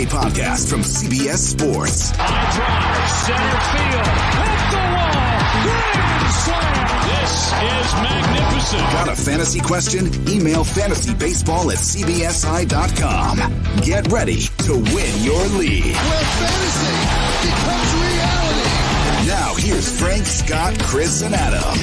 OMGG podcast from CBS Sports. High drive, center field, hit the wall, grand slam. This is magnificent. Got a fantasy question? Email fantasybaseball@cbsi.com. Get ready to win your league. Where fantasy becomes reality. Now here's Frank, Scott, Chris, and Adam.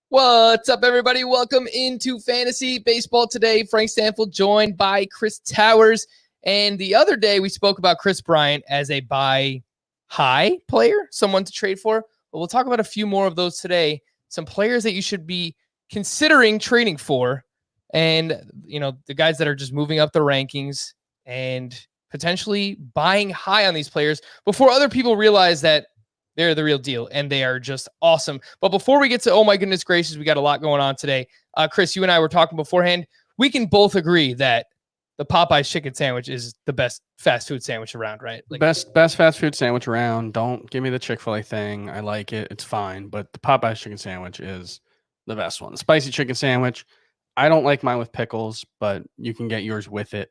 What's up, everybody? Welcome into Fantasy Baseball today. Frank Stanfield joined by Chris Towers. And the other day, we spoke about Chris Bryant as a buy high player, someone to trade for. But we'll talk about a few more of those today. Some players that you should be considering trading for. And, you know, the guys that are just moving up the rankings and potentially buying high on these players before other people realize that they're the real deal, and they are just awesome. But before we get to, oh my goodness gracious, we got a lot going on today. Chris, you and I were talking beforehand. We can both agree that the Popeye's chicken sandwich is the best fast food sandwich around, right? Like, best fast food sandwich around. Don't give me the Chick-fil-A thing. I like it. It's fine. But the Popeye's chicken sandwich is the best one. The spicy chicken sandwich. I don't like mine with pickles, but you can get yours with it.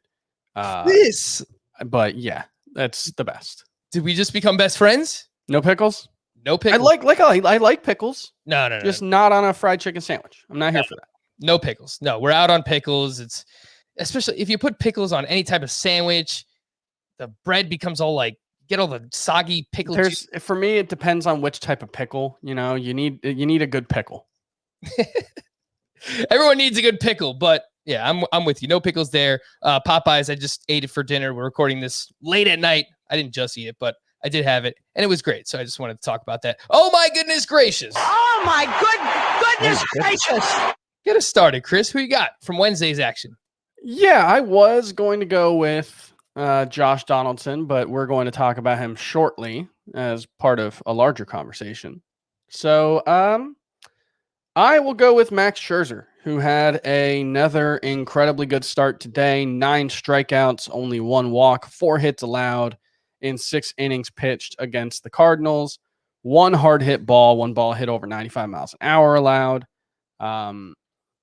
But yeah, that's the best. Did we just become best friends? No pickles? No pickles. I like pickles. No. Just not on a fried chicken sandwich. I'm not here for that. No pickles. No, we're out on pickles. It's especially if you put pickles on any type of sandwich, the bread becomes all like, get all the soggy pickle juice. For me, it depends on which type of pickle. You know, you need a good pickle. Everyone needs a good pickle, but yeah, I'm with you. No pickles there. Popeyes, I just ate it for dinner. We're recording this late at night. I didn't just eat it, but I did have it, and it was great. So I just wanted to talk about that. Oh my goodness gracious! Oh my goodness gracious! Get us started, Chris. Who you got from Wednesday's action? Yeah, I was going to go with Josh Donaldson, but we're going to talk about him shortly as part of a larger conversation. So I will go with Max Scherzer, who had another incredibly good start today. 9 strikeouts, only 1 walk, 4 hits allowed in 6 innings pitched against the Cardinals. 1 hard hit ball, 1 ball hit over 95 miles an hour allowed.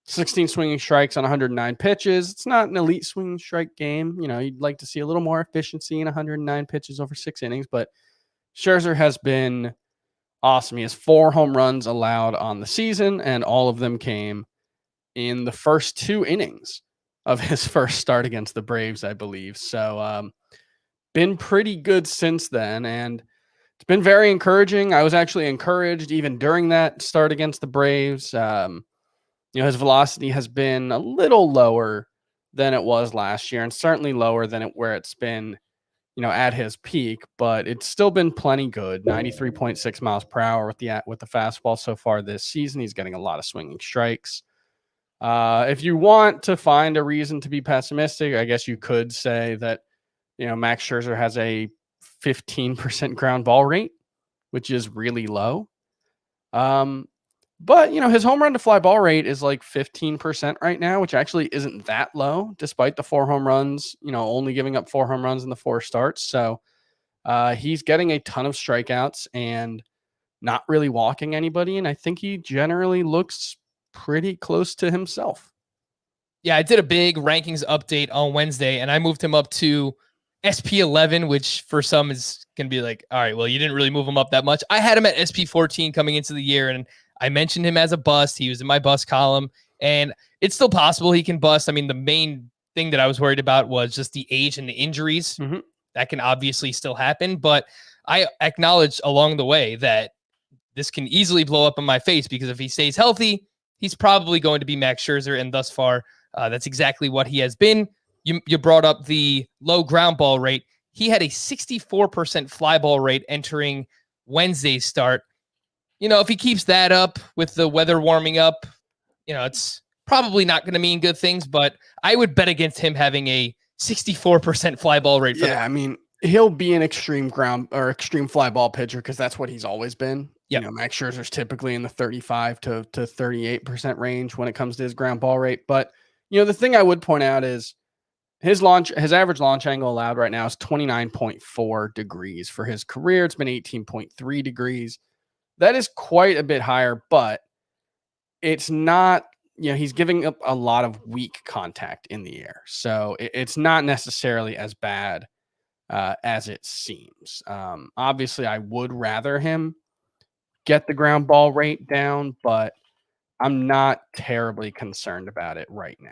16 swinging strikes on 109 pitches. It's not an elite swinging strike game. You know, you'd like to see a little more efficiency in 109 pitches over 6 innings, but Scherzer has been awesome. He has 4 home runs allowed on the season, and all of them came in the first 2 innings of his first start against the Braves, I believe. So, been pretty good since then, and it's been very encouraging. I was actually encouraged even during that start against the Braves. His velocity has been a little lower than it was last year, and certainly lower than where it's been, at his peak, but it's still been plenty good. 93.6 miles per hour with the fastball so far this season. He's getting a lot of swinging strikes. If you want to find a reason to be pessimistic, I guess you could say that Max Scherzer has a 15% ground ball rate, which is really low. But his home run to fly ball rate is like 15% right now, which actually isn't that low, despite the 4 home runs, only giving up 4 home runs in the 4 starts. So he's getting a ton of strikeouts and not really walking anybody. And I think he generally looks pretty close to himself. Yeah, I did a big rankings update on Wednesday, and I moved him up to SP11, which for some is going to be like, all right, well, you didn't really move him up that much. I had him at SP14 coming into the year, and I mentioned him as a bust. He was in my bust column, and it's still possible he can bust. I mean, the main thing that I was worried about was just the age and the injuries. Mm-hmm. That can obviously still happen, but I acknowledged along the way that this can easily blow up in my face, because if he stays healthy, he's probably going to be Max Scherzer, and thus far, that's exactly what he has been. You brought up the low ground ball rate. He had a 64% fly ball rate entering Wednesday's start. If he keeps that up with the weather warming up, it's probably not going to mean good things, but I would bet against him having a 64% fly ball rate. I mean, he'll be an extreme fly ball pitcher, because that's what he's always been. Yep. Max Scherzer's typically in the 35 to 38% range when it comes to his ground ball rate. But, the thing I would point out is his average launch angle allowed right now is 29.4 degrees. For his career, it's been 18.3 degrees. That is quite a bit higher, but it's not, he's giving up a lot of weak contact in the air. So it's not necessarily as bad as it seems. Obviously, I would rather him get the ground ball rate down, but I'm not terribly concerned about it right now.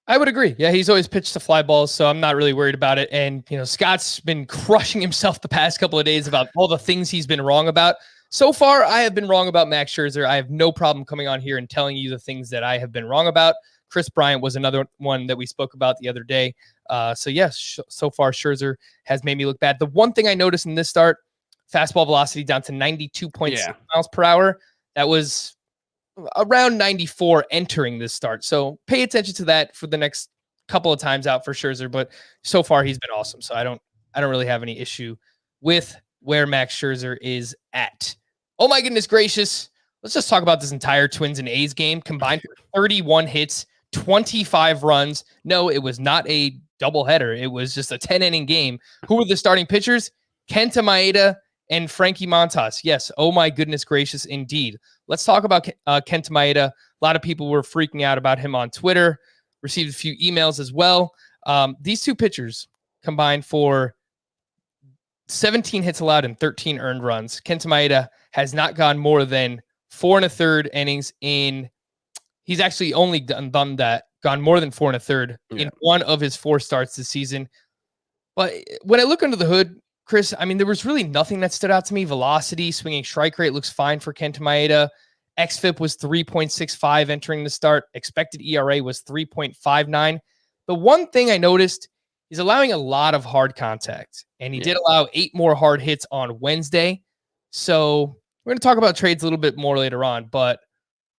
I would agree. Yeah, he's always pitched to fly balls, so I'm not really worried about it. And, Scott's been crushing himself the past couple of days about all the things he's been wrong about. So far, I have been wrong about Max Scherzer. I have no problem coming on here and telling you the things that I have been wrong about. Chris Bryant was another one that we spoke about the other day. So yes, so far Scherzer has made me look bad. The one thing I noticed in this start, fastball velocity down to 92.6 miles per hour. That was around 94 entering this start. So pay attention to that for the next couple of times out for Scherzer, but so far he's been awesome. So I don't really have any issue with where Max Scherzer is at. Oh my goodness gracious. Let's just talk about this entire Twins and A's game combined for 31 hits, 25 runs. No, it was not a doubleheader. It was just a 10-inning game. Who were the starting pitchers? Kenta Maeda and Frankie Montas. Yes. Oh my goodness gracious. Indeed. Let's talk about Kenta Maeda. A lot of people were freaking out about him on Twitter. Received a few emails as well. These two pitchers combined for 17 hits allowed and 13 earned runs. Kenta Maeda has not gone more than 4 1/3 innings he's actually only gone more than 4 1/3 in one of his 4 starts this season. But when I look under the hood, Chris, I mean, there was really nothing that stood out to me. Velocity, swinging strike rate looks fine for Kenta Maeda. xFIP was 3.65 entering the start. Expected ERA was 3.59. The one thing I noticed, he's allowing a lot of hard contact, and he did allow 8 more hard hits on Wednesday. So we're going to talk about trades a little bit more later on, but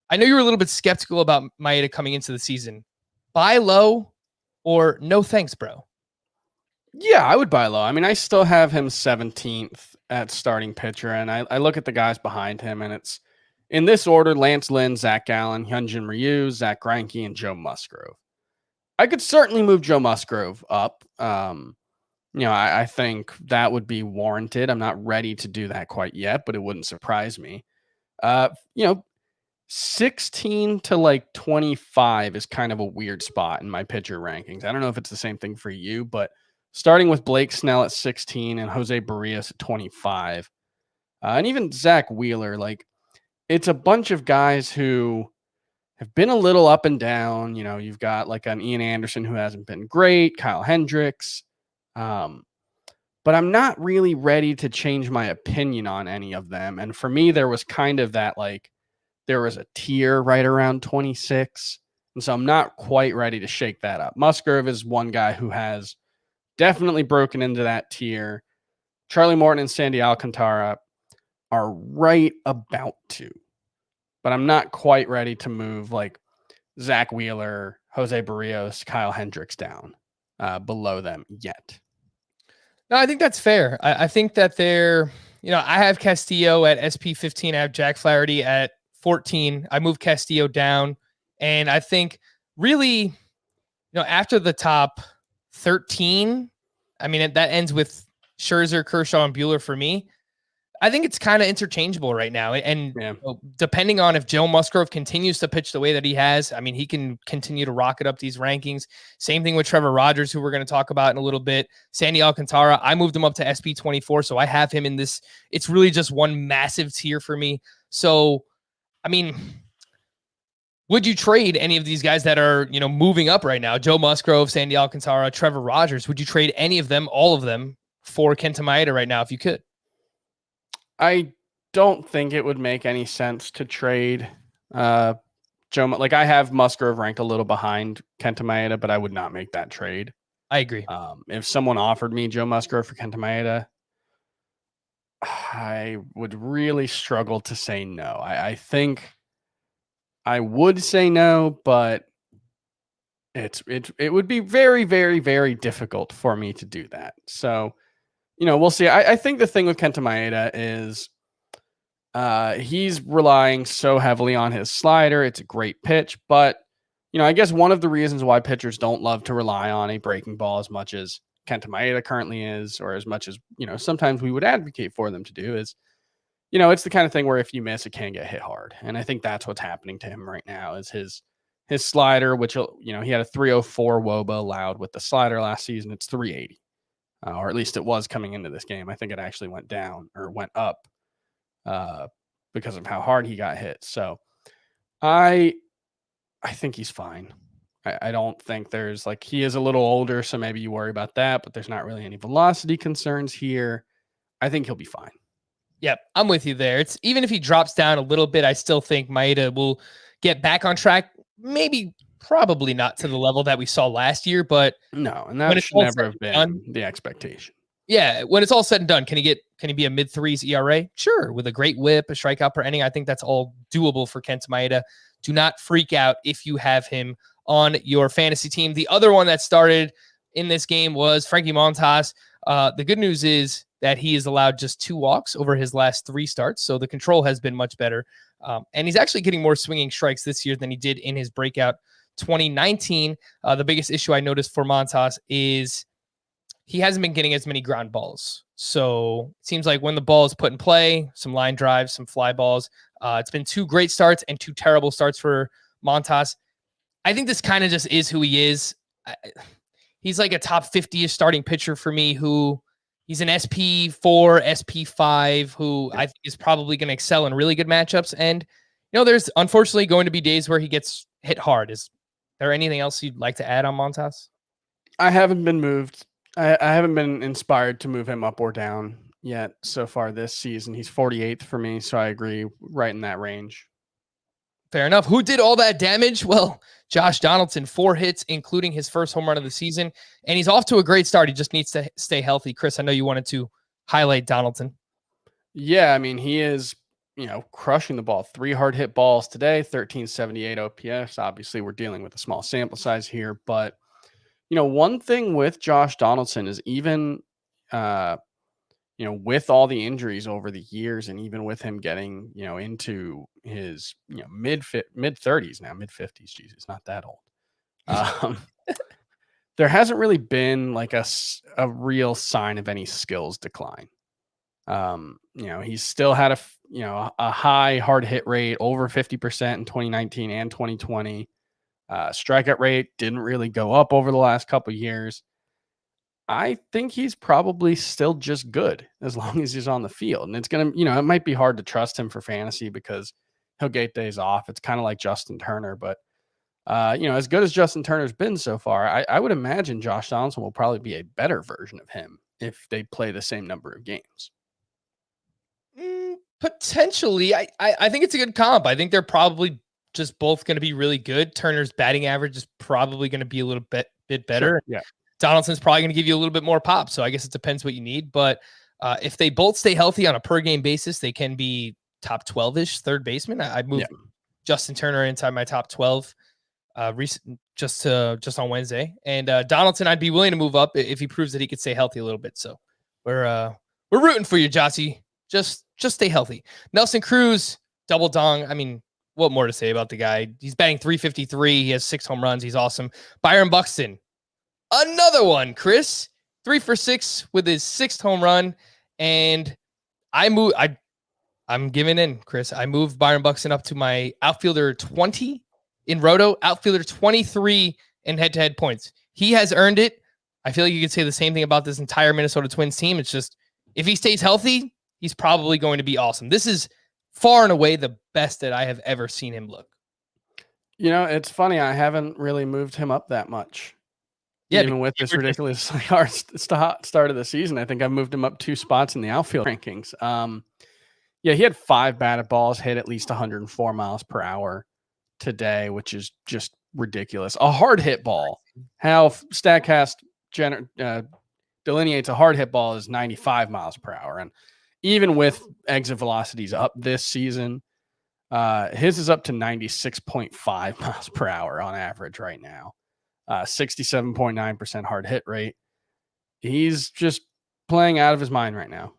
I know you were a little bit skeptical about Maeda coming into the season. Buy low or no thanks, bro? Yeah, I would buy low. I mean, I still have him 17th at starting pitcher, and I look at the guys behind him, and it's in this order: Lance Lynn, Zach Gallen, Hyunjin Ryu, Zach Greinke, and Joe Musgrove. I could certainly move Joe Musgrove up. I think that would be warranted. I'm not ready to do that quite yet, but it wouldn't surprise me. 16 to 25 is kind of a weird spot in my pitcher rankings. I don't know if it's the same thing for you, but starting with Blake Snell at 16 and Jose Barrios at 25, and even Zach Wheeler, it's a bunch of guys who have been a little up and down. You've got an Ian Anderson who hasn't been great, Kyle Hendricks. But I'm not really ready to change my opinion on any of them. And for me, there was kind of that, there was a tier right around 26. And so I'm not quite ready to shake that up. Musgrove is one guy who has definitely broken into that tier. Charlie Morton and Sandy Alcantara are right about to, but I'm not quite ready to move Zach Wheeler, Jose Barrios, Kyle Hendricks down below them yet. No, I think that's fair. I think that I have Castillo at SP 15. I have Jack Flaherty at 14. I moved Castillo down. And I think really, after the top 13, I mean, that ends with Scherzer, Kershaw, and Buehler for me. I think it's kind of interchangeable right now. And depending on if Joe Musgrove continues to pitch the way that he has, I mean, he can continue to rocket up these rankings. Same thing with Trevor Rogers, who we're going to talk about in a little bit. Sandy Alcantara, I moved him up to SP 24, so I have him in this. It's really just one massive tier for me. So, I mean, would you trade any of these guys that are, moving up right now? Joe Musgrove, Sandy Alcantara, Trevor Rogers. Would you trade any of them, all of them, for Kenta Maeda right now if you could? I don't think it would make any sense to trade Joe. I have Musgrove ranked a little behind Kenta Maeda, but I would not make that trade. I agree. If someone offered me Joe Musgrove for Kenta Maeda, I would really struggle to say no. I think I would say no, but it would be very, very, very difficult for me to do that. So, we'll see. I think the thing with Kenta Maeda is he's relying so heavily on his slider. It's a great pitch, but I guess one of the reasons why pitchers don't love to rely on a breaking ball as much as Kenta Maeda currently is, or as much as, sometimes we would advocate for them to do is, it's the kind of thing where if you miss, it can get hit hard. And I think that's what's happening to him right now is his slider, which, he had a 304 WOBA allowed with the slider last season. It's 380, or at least it was coming into this game. I think it actually went down or went up because of how hard he got hit. So I think he's fine. I don't think there's he is a little older, so maybe you worry about that, but there's not really any velocity concerns here. I think he'll be fine. Yep, I'm with you there. It's even if he drops down a little bit, I still think Maeda will get back on track. Maybe, probably not to the level that we saw last year, but no, and that should never have been the expectation. Yeah, when it's all said and done, can he be a mid-threes ERA? Sure, with a great whip, a strikeout per inning. I think that's all doable for Kenta Maeda. Do not freak out if you have him on your fantasy team. The other one that started in this game was Frankie Montas. The good news is that he has allowed just 2 walks over his last 3 starts, so the control has been much better. And he's actually getting more swinging strikes this year than he did in his breakout 2019. The biggest issue I noticed for Montas is he hasn't been getting as many ground balls. So it seems like when the ball is put in play, some line drives, some fly balls, it's been 2 great starts and 2 terrible starts for Montas. I think this kind of just is who he is. He's like a top 50-ish starting pitcher for me who he's an SP4, SP5, who I think is probably going to excel in really good matchups. And, there's unfortunately going to be days where he gets hit hard. Is there anything else you'd like to add on Montas? I haven't been moved. I haven't been inspired to move him up or down yet so far this season. He's 48th for me, so I agree, right in that range. Fair enough. Who did all that damage? Well, Josh Donaldson, 4 hits, including his first home run of the season, and he's off to a great start. He just needs to stay healthy. Chris, I know you wanted to highlight Donaldson. Yeah, I mean, he is, crushing the ball. 3 hard hit balls today, 1378 OPS. Obviously, we're dealing with a small sample size here, but one thing with Josh Donaldson is even, with all the injuries over the years and even with him getting, into his, mid 30s now, mid 50s, geez, it's not that old. There hasn't really been a real sign of any skills decline. He's still had a high hard hit rate, over 50% in 2019 and 2020. Strikeout rate didn't really go up over the last couple of years. I think he's probably still just good as long as he's on the field. And it's going to, it might be hard to trust him for fantasy because he'll get days off. It's kind of like Justin Turner, but as good as Justin Turner's been so far, I would imagine Josh Donaldson will probably be a better version of him if they play the same number of games. Potentially. I think it's a good comp. I think they're probably just both going to be really good. Turner's batting average is probably going to be a little bit better. Sure, yeah. Donaldson's probably going to give you a little bit more pop. So I guess it depends what you need. But if they both stay healthy on a per game basis, they can be top 12-ish third baseman. I'd move Justin Turner inside my top 12 just on Wednesday. And Donaldson, I'd be willing to move up if he proves that he could stay healthy a little bit. So we're rooting for you, Jossie. Just stay healthy. Nelson Cruz, double dong. I mean, what more to say about the guy? He's batting 353. He has 6 home runs. He's awesome. Byron Buxton, another one, Chris, 3 for 6 with his 6th home run. And I'm giving in, Chris. I moved Byron Buxton up to my outfielder 20 in Roto, outfielder 23 in head-to-head points. He has earned it. I feel like you could say the same thing about this entire Minnesota Twins team. It's just, if he stays healthy, he's probably going to be awesome. This is far and away the best that I have ever seen him look. It's funny. I haven't really moved him up that much. Yeah, even with this ridiculously hard start of the season, I think I've moved him up 2 spots in the outfield rankings. He had 5 batted balls, hit at least 104 miles per hour today, which is just ridiculous. A hard hit ball. How StatCast delineates a hard hit ball is 95 miles per hour. And even with exit velocities up this season, his is up to 96.5 miles per hour on average right now. 67.9% hard hit rate. He's just playing out of his mind right now.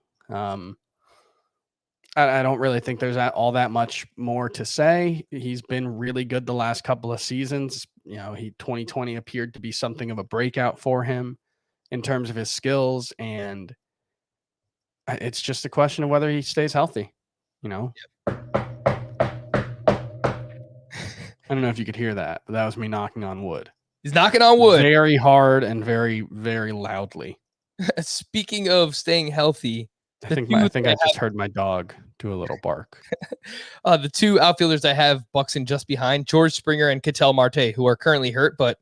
I don't really think there's all that much more to say. He's been really good the last couple of seasons, You know, 2020 appeared to be something of a breakout for him in terms of his skills, and it's just a question of whether he stays healthy. You know, I don't know if you could hear that, but that was me knocking on wood. He's knocking on wood. Very hard and very, very loudly. Speaking of staying healthy, I think I just heard my dog do a little bark. The two outfielders I have Buxton just behind, George Springer and Ketel Marte, who are currently hurt, but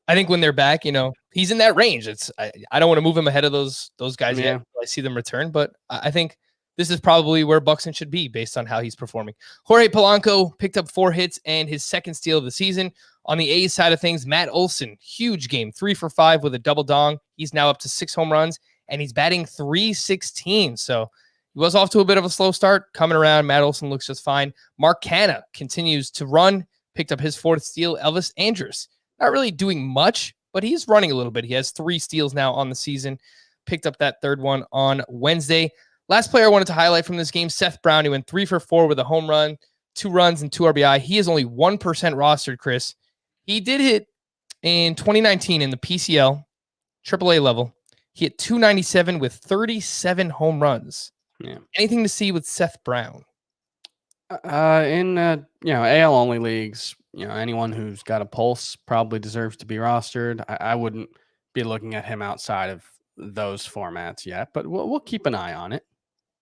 I think when they're back, you know, he's in that range. I don't want to move him ahead of those guys yet until I see them return, but I think this is probably where Buxton should be based on how he's performing. Jorge Polanco picked up 4 hits and his second steal of the season. On the A's side of things, Matt Olson, huge game, 3 for 5 with a double dong. He's now up to 6 home runs, and he's batting .316. So he was off to a bit of a slow start. Coming around, Matt Olson looks just fine. Mark Canha continues to run, picked up his 4th steal. Elvis Andrus, not really doing much, but he's running a little bit. He has 3 steals now on the season. Picked up that 3rd one on Wednesday. Last player I wanted to highlight from this game, Seth Brown. He went 3 for 4 with a home run, 2 runs, and 2 RBI. He is only 1% rostered, Chris. He did hit in 2019 in the PCL, AAA level. He hit .297 with 37 home runs. Yeah. Anything to see with Seth Brown? In AL only leagues, anyone who's got a pulse probably deserves to be rostered. I wouldn't be looking at him outside of those formats yet, but we'll keep an eye on it.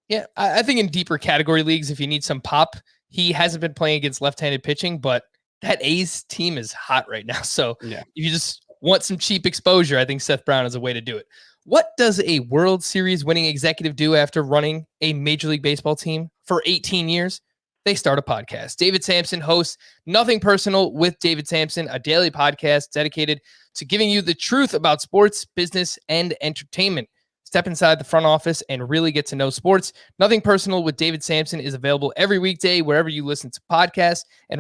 Yeah, I think in deeper category leagues, if you need some pop, he hasn't been playing against left-handed pitching, but that A's team is hot right now. So if you just want some cheap exposure, I think Seth Brown is a way to do it. What does a World Series winning executive do after running a Major League Baseball team for 18 years? They start a podcast. David Sampson hosts Nothing Personal with David Sampson, a daily podcast dedicated to giving you the truth about sports, business, and entertainment. Step inside the front office and really get to know sports. Nothing Personal with David Sampson is available every weekday wherever you listen to podcasts. And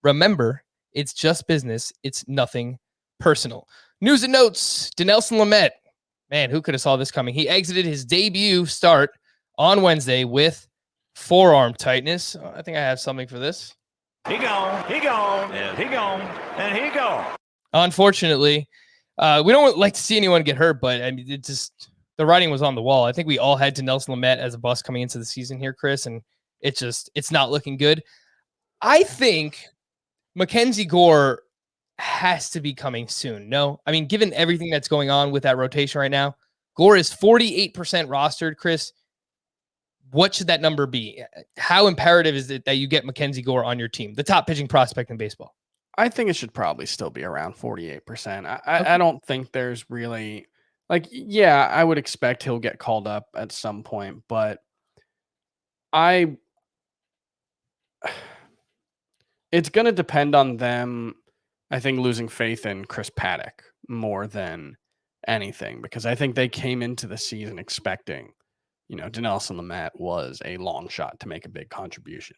remember, it's just business. It's nothing personal. News and notes. Dinelson Lamet. Man, who could have saw this coming? He exited his debut start on Wednesday with forearm tightness. I think I have something for this. He gone, and he gone, and he gone. Unfortunately, we don't like to see anyone get hurt, but I mean, it just the writing was on the wall. I think we all had Dinelson Lamet as a bust coming into the season here, Chris, and it's not looking good. I think Mackenzie Gore has to be coming soon. No, I mean, given everything that's going on with that rotation right now, Gore is 48% rostered, Chris. What should that number be? How imperative is it that you get Mackenzie Gore on your team, the top pitching prospect in baseball? I think it should probably still be around 48%. I don't think there's really I would expect he'll get called up at some point, but it's going to depend on them, I think, losing faith in Chris Paddock more than anything, because I think they came into the season expecting, Dinelson Lamet was a long shot to make a big contribution.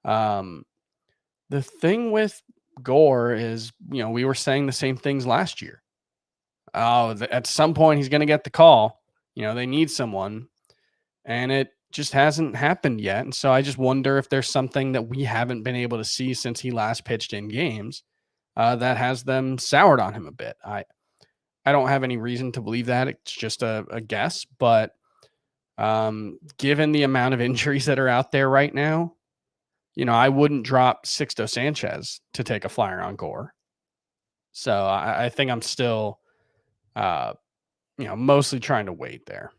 The thing with Gore is, we were saying the same things last year. At some point he's going to get the call. They need someone, and it just hasn't happened yet. And so I just wonder if there's something that we haven't been able to see since he last pitched in games that has them soured on him a bit. I don't have any reason to believe that. It's just a guess, but given the amount of injuries that are out there right now, I wouldn't drop Sixto Sanchez to take a flyer on Gore. So I think I'm still, mostly trying to wait there.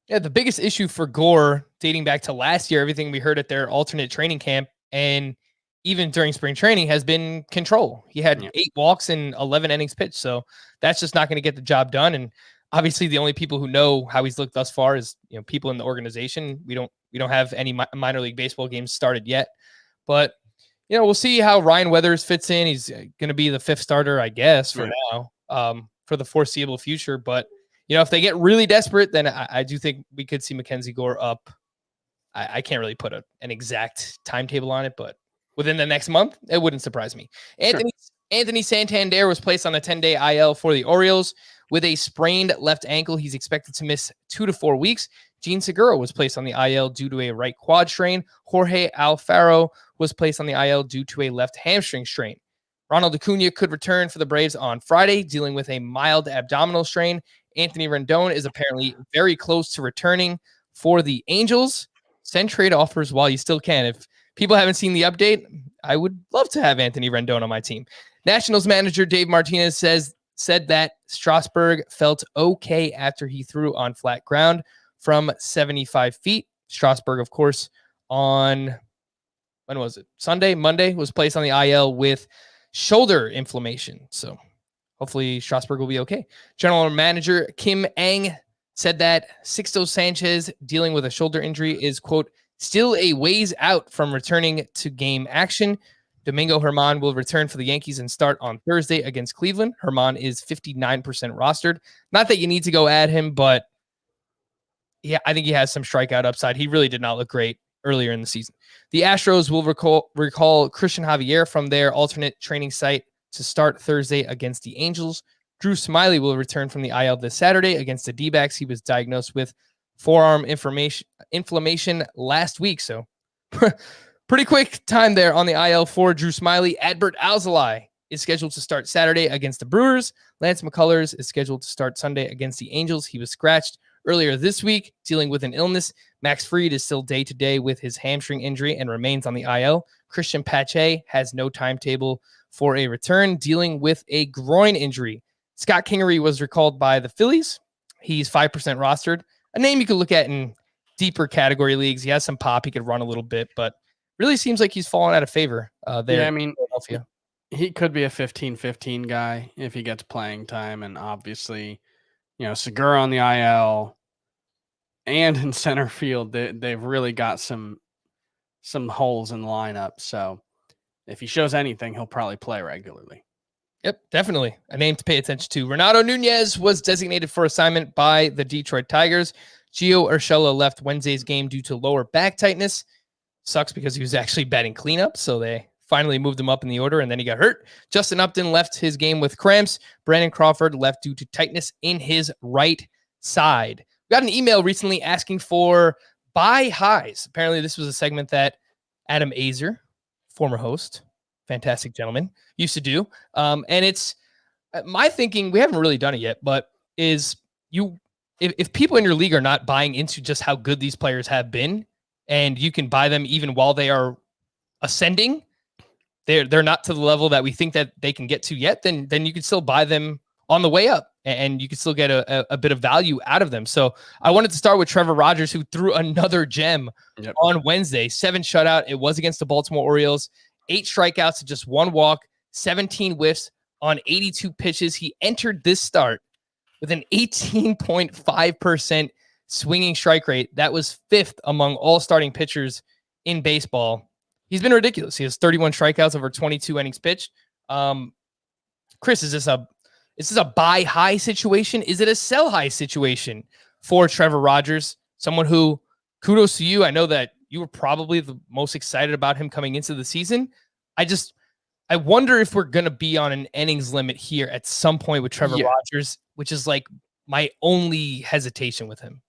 Yeah, the biggest issue for Gore dating back to last year, everything we heard at their alternate training camp and even during spring training has been control. He had 8 walks and 11 innings pitched. So that's just not going to get the job done. And obviously the only people who know how he's looked thus far is, people in the organization. We don't have any minor league baseball games started yet, but we'll see how Ryan Weathers fits in. He's going to be the 5th starter, I guess, for now, for the foreseeable future. But if they get really desperate, then I do think we could see Mackenzie Gore up. I can't really put an exact timetable on it, but within the next month, it wouldn't surprise me. Anthony Santander was placed on a 10-day IL for the Orioles with a sprained left ankle. He's expected to miss 2 to 4 weeks. Gene Segura was placed on the IL due to a right quad strain. Jorge Alfaro was placed on the IL due to a left hamstring strain. Ronald Acuna could return for the Braves on Friday, dealing with a mild abdominal strain. Anthony Rendon is apparently very close to returning for the Angels. Send trade offers while you still can. If people haven't seen the update, I would love to have Anthony Rendon on my team. Nationals manager Dave Martinez said that Strasburg felt okay after he threw on flat ground from 75 feet. Strasburg, of course, on, when was it? Monday, was placed on the IL with shoulder inflammation. So hopefully Strasburg will be okay. General manager Kim Ang said that Sixto Sanchez dealing with a shoulder injury is, quote, still a ways out from returning to game action. Domingo Germán will return for the Yankees and start on Thursday against Cleveland. Germán is 59% rostered. Not that you need to go add him, but yeah, I think he has some strikeout upside. He really did not look great earlier in the season. The Astros will recall Christian Javier from their alternate training site to start Thursday against the Angels. Drew Smyly will return from the IL this Saturday against the D-backs. He was diagnosed with forearm inflammation last week, so pretty quick time there on the IL for Drew Smyly. Adbert Alzolay is scheduled to start Saturday against the Brewers. Lance McCullers is scheduled to start Sunday against the Angels. He was scratched earlier this week, dealing with an illness. Max Fried is still day-to-day with his hamstring injury and remains on the IL. Christian Pache has no timetable for a return, dealing with a groin injury. Scott Kingery was recalled by the Phillies. He's 5% rostered. A name you could look at in deeper category leagues. He has some pop. He could run a little bit, but really seems like he's fallen out of favor there. Yeah, I mean, in Philadelphia. He could be a 15-15 guy if he gets playing time. And obviously, Segura on the IL and in center field, they've really got some holes in the lineup. So if he shows anything, he'll probably play regularly. Yep, definitely a name to pay attention to. Renato Nunez was designated for assignment by the Detroit Tigers. Gio Urshela left Wednesday's game due to lower back tightness. Sucks because he was actually batting cleanup, so they finally moved him up in the order, and then he got hurt. Justin Upton left his game with cramps. Brandon Crawford left due to tightness in his right side. We got an email recently asking for buy highs. Apparently, this was a segment that Adam Azer, former host, fantastic gentleman, used to do. And it's my thinking, we haven't really done it yet, but is if people in your league are not buying into just how good these players have been, and you can buy them even while they are ascending, they're not to the level that we think that they can get to yet, then you can still buy them on the way up, and you can still get a bit of value out of them. So I wanted to start with Trevor Rogers, who threw another gem on Wednesday. 7 shutout. It was against the Baltimore Orioles. 8 strikeouts to just 1 walk, 17 whiffs on 82 pitches. He entered this start with an 18.5% swinging strike rate. That was 5th among all starting pitchers in baseball. He's been ridiculous. He has 31 strikeouts over 22 innings pitched. Chris, is this a buy high situation? Is it a sell high situation for Trevor Rogers? Someone who, kudos to you. I know that you were probably the most excited about him coming into the season. I wonder if we're going to be on an innings limit here at some point with Trevor Rogers, which is like my only hesitation with him.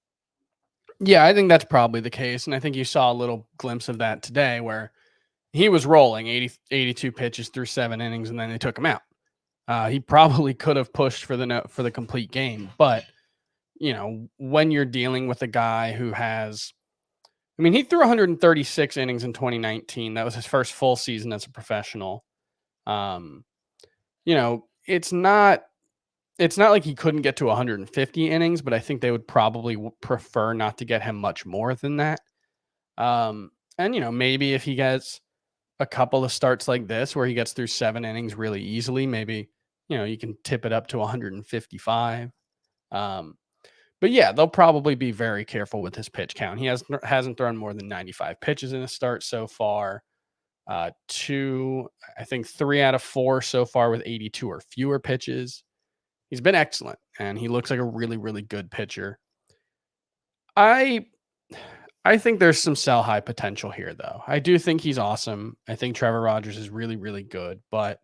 Yeah, I think that's probably the case. And I think you saw a little glimpse of that today where he was rolling 82 pitches through 7 innings, and then they took him out. He probably could have pushed for the complete game. But, when you're dealing with a guy who has, he threw 136 innings in 2019. That was his first full season as a professional. It's not like he couldn't get to 150 innings, but I think they would probably prefer not to get him much more than that. And maybe if he gets a couple of starts like this where he gets through 7 innings really easily, maybe, you can tip it up to 155. But yeah, they'll probably be very careful with his pitch count. He hasn't thrown more than 95 pitches in a start so far. 3 out of 4 so far with 82 or fewer pitches. He's been excellent, and he looks like a really, really good pitcher. I think there's some sell high potential here, though. I do think he's awesome. I think Trevor Rogers is really, really good, but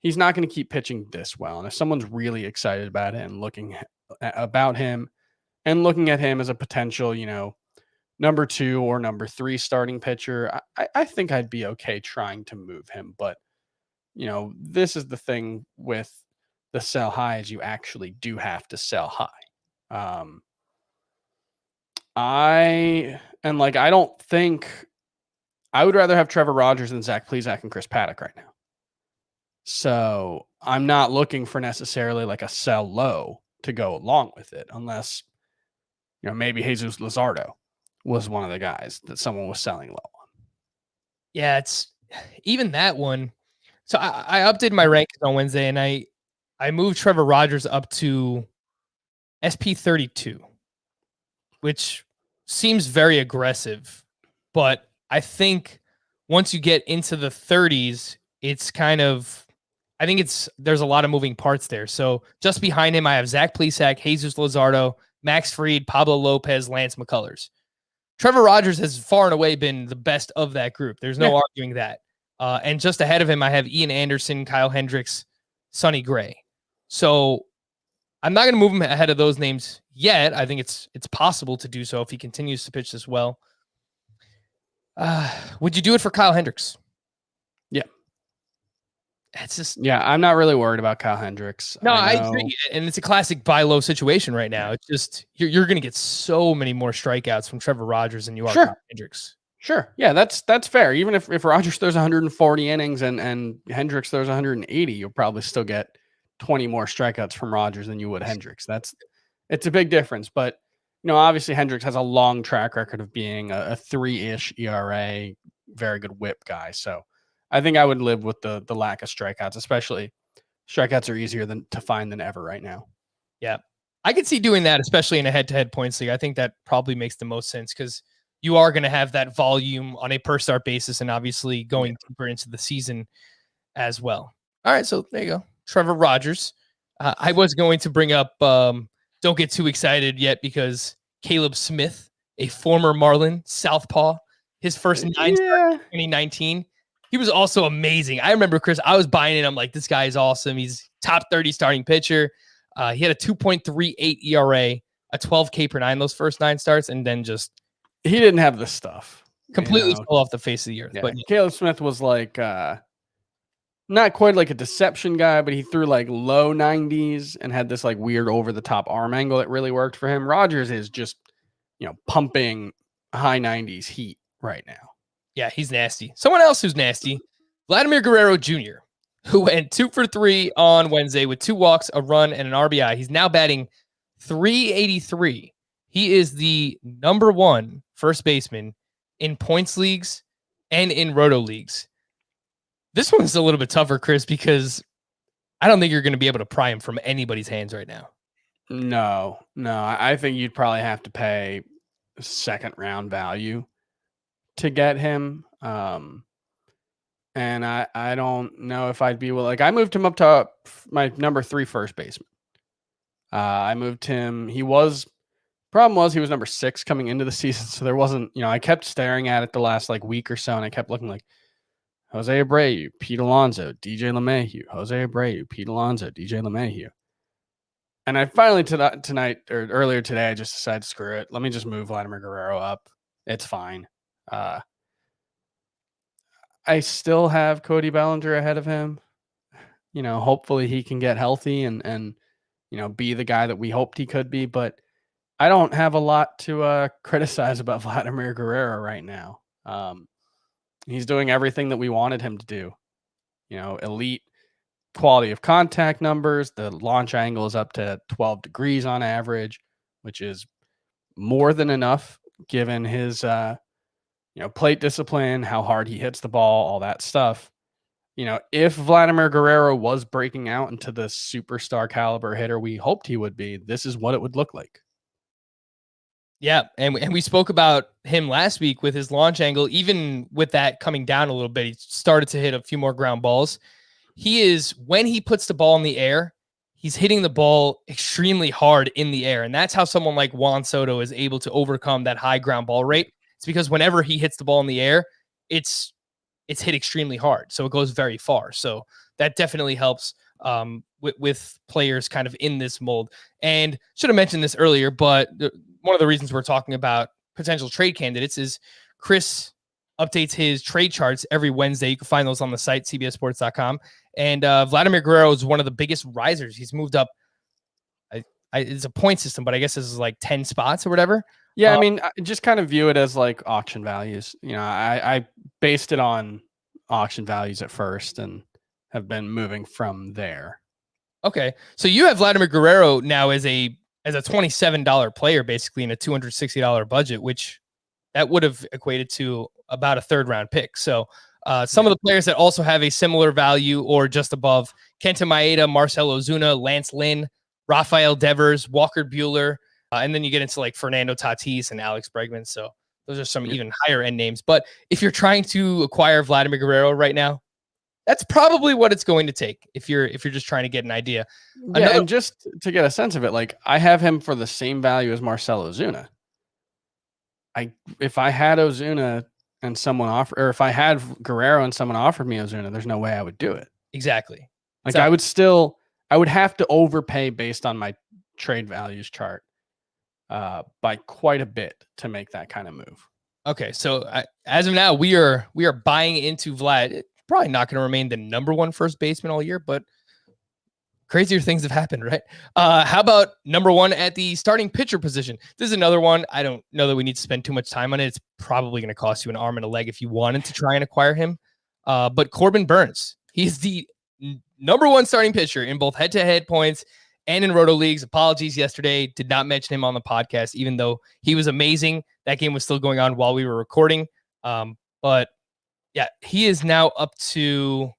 he's not going to keep pitching this well. And if someone's really excited about it and looking at him as a potential, number 2 or number 3 starting pitcher, I think I'd be okay trying to move him. But this is the thing with the sell high is you actually do have to sell high. I don't think I would rather have Trevor Rogers than Zach Plesac and Chris Paddock right now. So I'm not looking for necessarily like a sell low to go along with it, unless, maybe Jesus Luzardo was one of the guys that someone was selling low on. Yeah, it's even that one. So I updated my rankings on Wednesday, and I moved Trevor Rogers up to SP 32, which seems very aggressive, but I think once you get into the 30s, it's there's a lot of moving parts there. So just behind him, I have Zach Plesac, Jesus Luzardo, Max Fried, Pablo Lopez, Lance McCullers. Trevor Rogers has far and away been the best of that group. There's no arguing that. And just ahead of him, I have Ian Anderson, Kyle Hendricks, Sonny Gray. So I'm not going to move him ahead of those names yet. I think it's possible to do so if he continues to pitch this well. Would you do it for Kyle Hendricks? Yeah. It's just I'm not really worried about Kyle Hendricks. No, I agree. And it's a classic buy low situation right now. It's just you're going to get so many more strikeouts from Trevor Rogers than you are Kyle Hendricks. Sure. Yeah, that's fair. Even if Rogers throws 140 innings and Hendricks throws 180, you'll probably still get 20 more strikeouts from Rogers than you would Hendricks. It's a big difference. But, obviously Hendricks has a long track record of being a 3-ish ERA, very good whip guy. So I think I would live with the lack of strikeouts, especially strikeouts are easier to find than ever right now. Yeah. I could see doing that, especially in a head-to-head points league. I think that probably makes the most sense because you are going to have that volume on a per-start basis and obviously going deeper into the season as well. All right, so there you go. Trevor Rogers. I was going to bring up, don't get too excited yet because Caleb Smith, a former Marlin Southpaw, his first 9 starts in 2019. He was also amazing. I remember, Chris, I was buying it. I'm like, this guy is awesome. He's top 30 starting pitcher. He had a 2.38 ERA, a 12 K per 9 those first 9 starts, and then just he didn't have the stuff. Completely fell off the face of the earth. Yeah. But Caleb Smith was like not quite like a deception guy, but he threw like low 90s and had this like weird over the top arm angle that really worked for him. Rogers is just, pumping high 90s heat right now. Yeah, he's nasty. Someone else who's nasty, Vladimir Guerrero Jr., who went 2 for 3 on Wednesday with 2 walks, a run, and an RBI. He's now batting .383. He is the number 1 first baseman in points leagues and in roto leagues. This one's a little bit tougher, Chris, because I don't think you're going to be able to pry him from anybody's hands right now. No. I think you'd probably have to pay second round value to get him. And I don't know if I'd be I moved him up to my number 3 first baseman. I moved him. Problem was he was number 6 coming into the season. So there wasn't, I kept staring at it the last week or so. And I kept looking like Jose Abreu, Pete Alonso, DJ LeMahieu, Jose Abreu, Pete Alonso, DJ LeMahieu. And I finally tonight or earlier today, I just decided, screw it. Let me just move Vladimir Guerrero up. It's fine. I still have Cody Bellinger ahead of him. Hopefully he can get healthy and be the guy that we hoped he could be. But I don't have a lot to criticize about Vladimir Guerrero right now. He's doing everything that we wanted him to do. Elite quality of contact numbers. The launch angle is up to 12 degrees on average, which is more than enough given his plate discipline, how hard he hits the ball, all that stuff. If Vladimir Guerrero was breaking out into the superstar caliber hitter we hoped he would be, this is what it would look like. Yeah, and we spoke about him last week with his launch angle. Even with that coming down a little bit, he started to hit a few more ground balls. When he puts the ball in the air, he's hitting the ball extremely hard in the air. And that's how someone like Juan Soto is able to overcome that high ground ball rate. It's because whenever he hits the ball in the air, it's hit extremely hard. So it goes very far. So that definitely helps with players kind of in this mold. And should have mentioned this earlier, but one of the reasons we're talking about potential trade candidates is Chris updates his trade charts every Wednesday. You can find those on the site, cbssports.com. And Vladimir Guerrero is one of the biggest risers. He's moved up. It's a point system, but I guess this is like 10 spots or whatever. Yeah, I mean, I just kind of view it as like auction values. You know, I based it on auction values at first and have been moving from there. Okay. So you have Vladimir Guerrero now as a $27 player, basically in a $260 budget, which that would have equated to about a 3rd round pick. So some of the players that also have a similar value or just above: Kenta Maeda, Marcell Ozuna, Lance Lynn, Rafael Devers, Walker Buehler, and then you get into like Fernando Tatis and Alex Bregman. So those are some even higher end names. But if you're trying to acquire Vladimir Guerrero right now, that's probably what it's going to take if you're just trying to get an idea. Yeah, and just to get a sense of it, like I have him for the same value as Marcell Ozuna. If I had Ozuna and someone offered, or if I had Guerrero and someone offered me Ozuna, there's no way I would do it. Exactly. Like I would have to overpay based on my trade values chart by quite a bit to make that kind of move. Okay, so as of now, we are buying into Vlad. It's probably not going to remain the number 1 first baseman all year, but crazier things have happened, right? How about number 1 at the starting pitcher position? This is another one. I don't know that we need to spend too much time on it. It's probably going to cost you an arm and a leg if you wanted to try and acquire him. But Corbin Burns, he's the number 1 starting pitcher in both head-to-head points and in roto leagues. Apologies yesterday, did not mention him on the podcast, even though he was amazing. That game was still going on while we were recording. But yeah, he is now up to,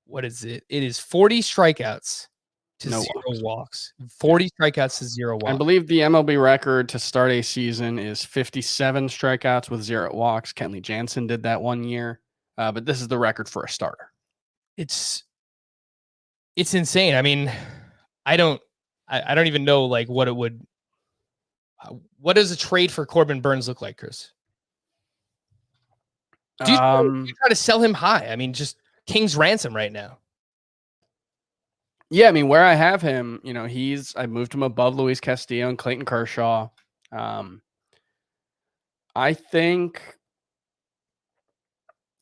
what is it? It is 40 strikeouts to 0 walks. 40 strikeouts to 0 walks. I believe the MLB record to start a season is 57 strikeouts with 0 walks. Kenley Jansen did that one year, but this is the record for a starter. It's insane. I mean, I don't even know like what it would. What does a trade for Corbin Burns look like, Chris? Do you try to sell him high? I mean, just king's ransom right now. Yeah, I mean, where I have him, you know, I moved him above Luis Castillo and Clayton Kershaw. I think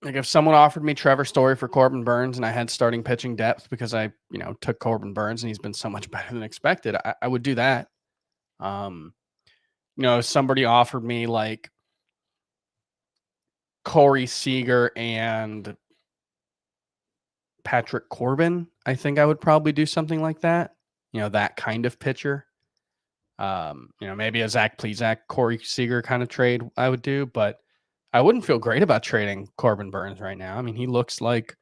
like if someone offered me Trevor Story for Corbin Burns and I had starting pitching depth because I, took Corbin Burns and he's been so much better than expected, I would do that. Somebody offered me like Corey Seager and Patrick Corbin, I think I would probably do something like that. That kind of pitcher. Maybe a Zach Plesac, Corey Seager kind of trade I would do, but I wouldn't feel great about trading Corbin Burns right now. I mean, he looks like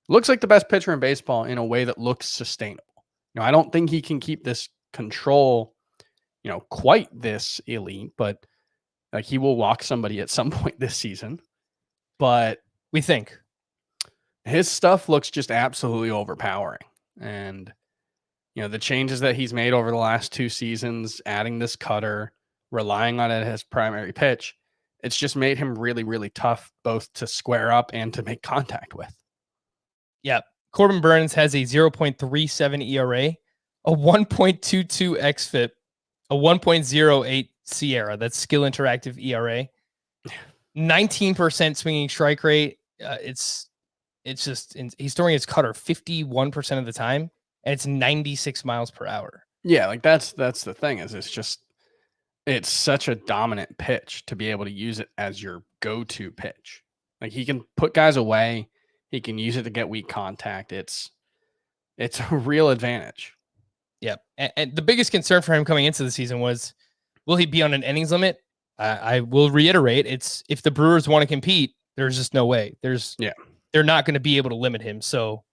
the best pitcher in baseball in a way that looks sustainable. I don't think he can keep this control, quite this elite, but like he will walk somebody at some point this season. But we think his stuff looks just absolutely overpowering. And, the changes that he's made over the last 2 seasons, adding this cutter, relying on it as primary pitch, it's just made him really, really tough both to square up and to make contact with. Yeah. Corbin Burns has a 0.37 ERA, a 1.22 xFIP, a 1.08 Sierra. That's Skill Interactive ERA. 19% swinging strike rate. It's just he's throwing his cutter 51% of the time, and it's 96 miles per hour. Yeah, like that's the thing is it's such a dominant pitch to be able to use it as your go-to pitch. Like he can put guys away. He can use it to get weak contact. It's a real advantage. Yep. And the biggest concern for him coming into the season was, will he be on an innings limit? I will reiterate, it's if the Brewers want to compete, there's just no way. They're not going to be able to limit him. So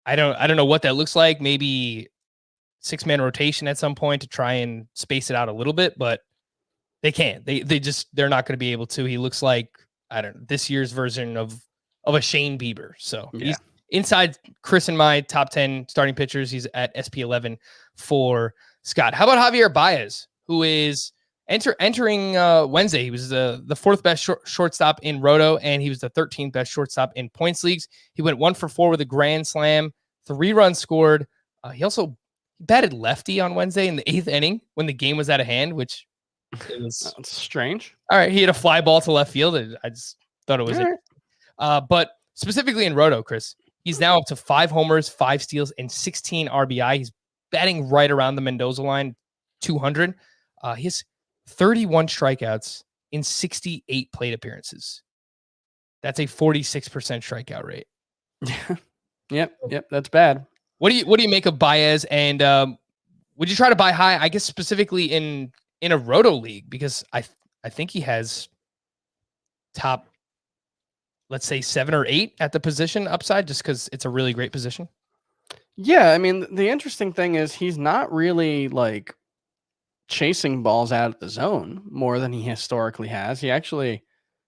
I don't know what that looks like. Maybe 6-man rotation at some point to try and space it out a little bit, but they can't. They're not going to be able to. He looks like, I don't know, this year's version of a Shane Bieber. So he's inside Chris and my top 10 starting pitchers. He's at SP11 for Scott. How about Javier Baez, who is entering Wednesday? He was the 4th best shortstop in Roto, and he was the 13th best shortstop in points leagues. He went 1 for 4 with a grand slam, 3 runs scored. He also batted lefty on Wednesday in the 8th inning when the game was out of hand, which is strange. All right, he had a fly ball to left field. thought it was All it. But specifically in Roto, Chris, he's now up to 5 homers, 5 steals, and 16 RBI. He's batting right around the Mendoza line, 200. He has 31 strikeouts in 68 plate appearances. That's a 46% strikeout rate. Yep, that's bad. What do you make of Baez? And would you try to buy high? I guess specifically in a Roto league, because I think he has top, let's say 7 or 8 at the position upside, just because it's a really great position. Yeah, I mean, the interesting thing is he's not really like chasing balls out of the zone more than he historically has. He actually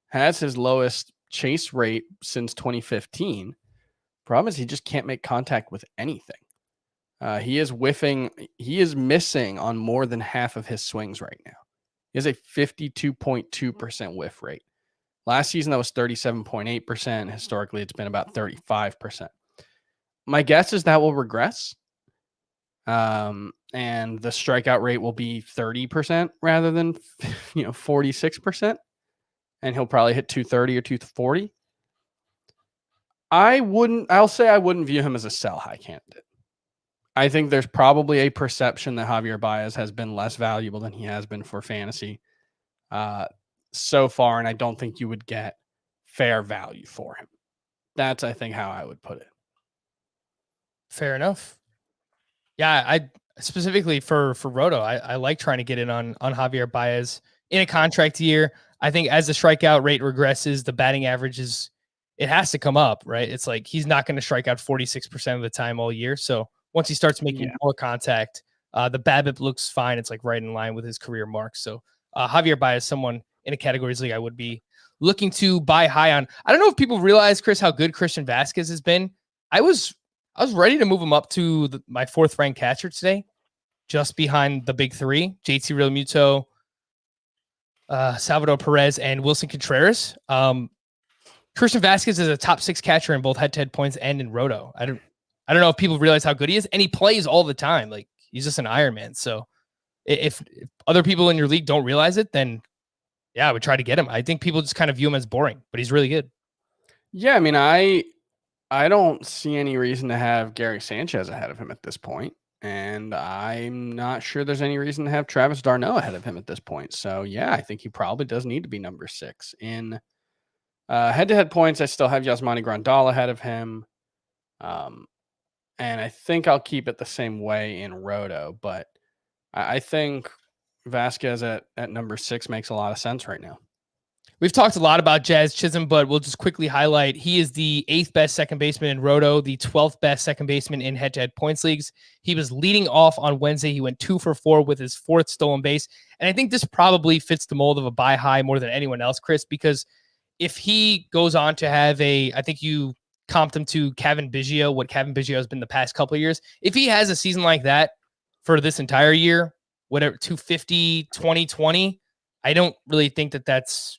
has his lowest chase rate since 2015. Problem is he just can't make contact with anything. He is whiffing. He is missing on more than half of his swings right now. He has a 52.2% whiff rate. Last season, that was 37.8%. Historically, it's been about 35%. My guess is that will regress. And the strikeout rate will be 30% rather than 46%. And he'll probably hit 230 or 240. I'll say I wouldn't view him as a sell high candidate. I think there's probably a perception that Javier Baez has been less valuable than he has been for fantasy so far, and I don't think you would get fair value for him. That's, I think, how I would put it. Fair enough. Yeah, I specifically for Roto, I like trying to get in on Javier Baez in a contract year. I think as the strikeout rate regresses, the batting average it has to come up, right? It's like he's not going to strike out 46% of the time all year. So once he starts making more contact, the BABIP looks fine. It's like right in line with his career marks. So Javier Baez, someone in a categories league I would be looking to buy high on. I don't know if people realize, Chris, how good Christian Vasquez has been. I was ready to move him up to my 4th ranked catcher today, just behind the big 3, JT Realmuto, Salvador Perez, and Wilson Contreras. Christian Vasquez is a top 6 catcher in both head-to-head points and in Roto. I don't know if people realize how good he is, and he plays all the time. Like, he's just an Iron Man. So if other people in your league don't realize it, then yeah, I would try to get him. I think people just kind of view him as boring, but he's really good. Yeah, I mean, I don't see any reason to have Gary Sanchez ahead of him at this point, and I'm not sure there's any reason to have Travis d'Arnaud ahead of him at this point. So yeah, I think he probably does need to be number 6 in head-to-head points. I still have Yasmani Grandal ahead of him, and I think I'll keep it the same way in Roto. But I think Vasquez at number 6 makes a lot of sense right now. We've talked a lot about Jazz Chisholm, but we'll just quickly highlight he is the 8th best second baseman in Roto, the 12th best second baseman in head-to-head points leagues. He was leading off on Wednesday. He went 2 for 4 with his 4th stolen base. And I think this probably fits the mold of a buy high more than anyone else, Chris, because if he goes on to have I think you comped him to Kevin Biggio, what Kevin Biggio has been the past couple of years. If he has a season like that for this entire year, whatever, 250, 2020, I don't really think that that's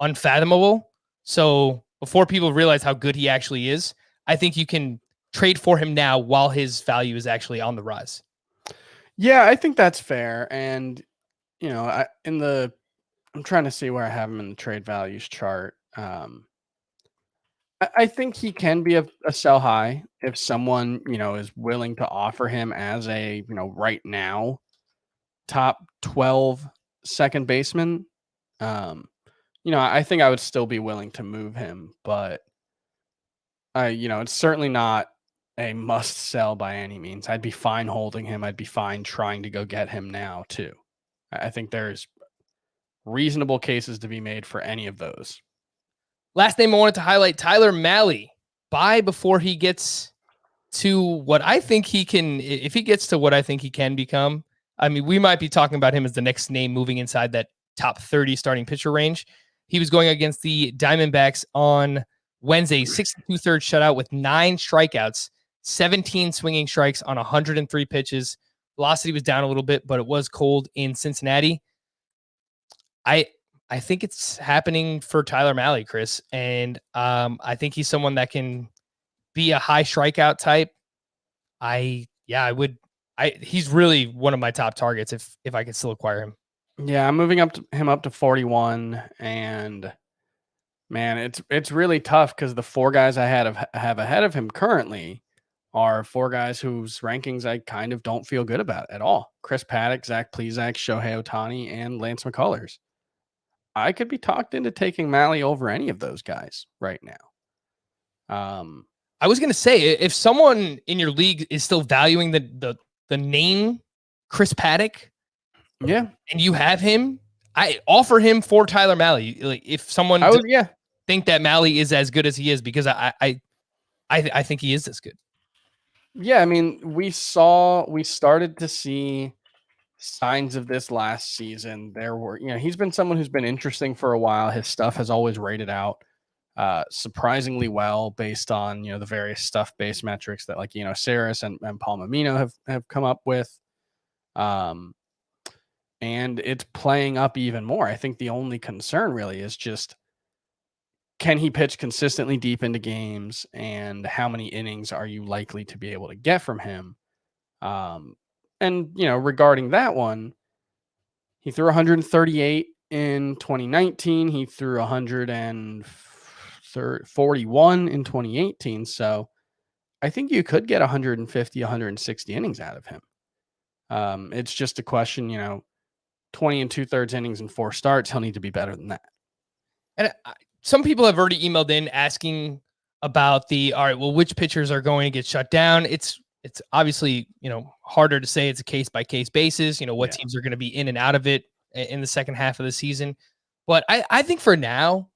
unfathomable. So before people realize how good he actually is, I think you can trade for him now while his value is actually on the rise. Yeah, I think that's fair. And, I'm trying to see where I have him in the trade values chart. I think he can be a sell high if someone, is willing to offer him as a, right now, top 12 second baseman. I think I would still be willing to move him, but it's certainly not a must sell by any means. I'd be fine holding him. I'd be fine trying to go get him now too. I think there's reasonable cases to be made for any of those. Last name I wanted to highlight, Tyler Mahle. Buy before he gets to what I think he can, if he gets to what I think he can become. I mean, we might be talking about him as the next name moving inside that top 30 starting pitcher range. He was going against the Diamondbacks on Wednesday, 6 2/3 shutout with 9 strikeouts, 17 swinging strikes on 103 pitches. Velocity was down a little bit, but it was cold in Cincinnati. I think it's happening for Tyler Mahle, Chris, and I think he's someone that can be a high strikeout type. He's really one of my top targets if I could still acquire him. Yeah, I'm moving him up to 41, and Man, it's really tough because the 4 guys I have ahead of him currently are 4 guys whose rankings I kind of don't feel good about at all. Chris Paddock, Zach Plesac, Shohei Ohtani, and Lance McCullers. I could be talked into taking Malley over any of those guys right now. I was going to say, if someone in your league is still valuing the name Chris Paddock, yeah, and you have him, I offer him for Tyler Malley. Like if someone think that Malley is as good as he is, because I think he is this good. Yeah, I mean, we started to see signs of this last season. There were, he's been someone who's been interesting for a while. His stuff has always rated out surprisingly well based on, the various stuff-based metrics that Saris and Paul Mamino have come up with. And it's playing up even more. I think the only concern really is just, can he pitch consistently deep into games, and how many innings are you likely to be able to get from him? And regarding that one, he threw 138 in 2019. He threw 141 in 2018. So I think you could get 150, 160 innings out of him. It's just a question, 20 and 2/3 innings and 4 starts. He'll need to be better than that. And some people have already emailed in asking about which pitchers are going to get shut down. It's obviously, harder to say. It's a case by case basis, what teams are going to be in and out of it in the second half of the season. But I think for now,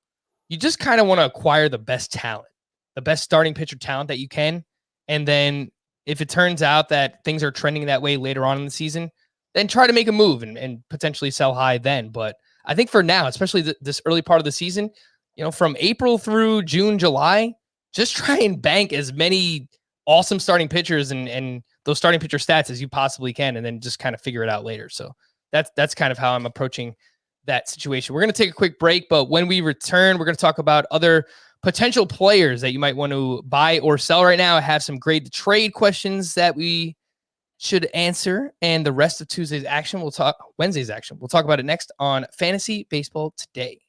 you just kind of want to acquire the best talent, the best starting pitcher talent that you can. And then if it turns out that things are trending that way later on in the season, then try to make a move and potentially sell high then. But I think for now, especially this early part of the season, from April through June, July, just try and bank as many awesome starting pitchers and those starting pitcher stats as you possibly can, and then just kind of figure it out later. So that's kind of how I'm approaching that situation. We're going to take a quick break, but when we return, we're going to talk about other potential players that you might want to buy or sell right now. I have some grade to trade questions that we should answer, and the rest of Wednesday's action. We'll talk about it next on Fantasy Baseball Today.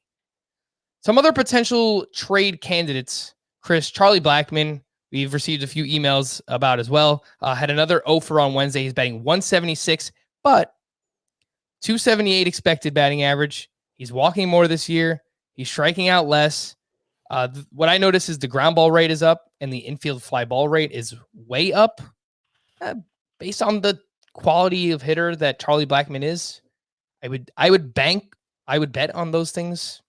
Some other potential trade candidates, Chris, Charlie Blackmon, we've received a few emails about as well. Had another offer on Wednesday. He's batting 176, but 278 expected batting average. He's walking more this year. He's striking out less. What I notice is the ground ball rate is up and the infield fly ball rate is way up. Based on the quality of hitter that Charlie Blackmon is, I would bet on those things,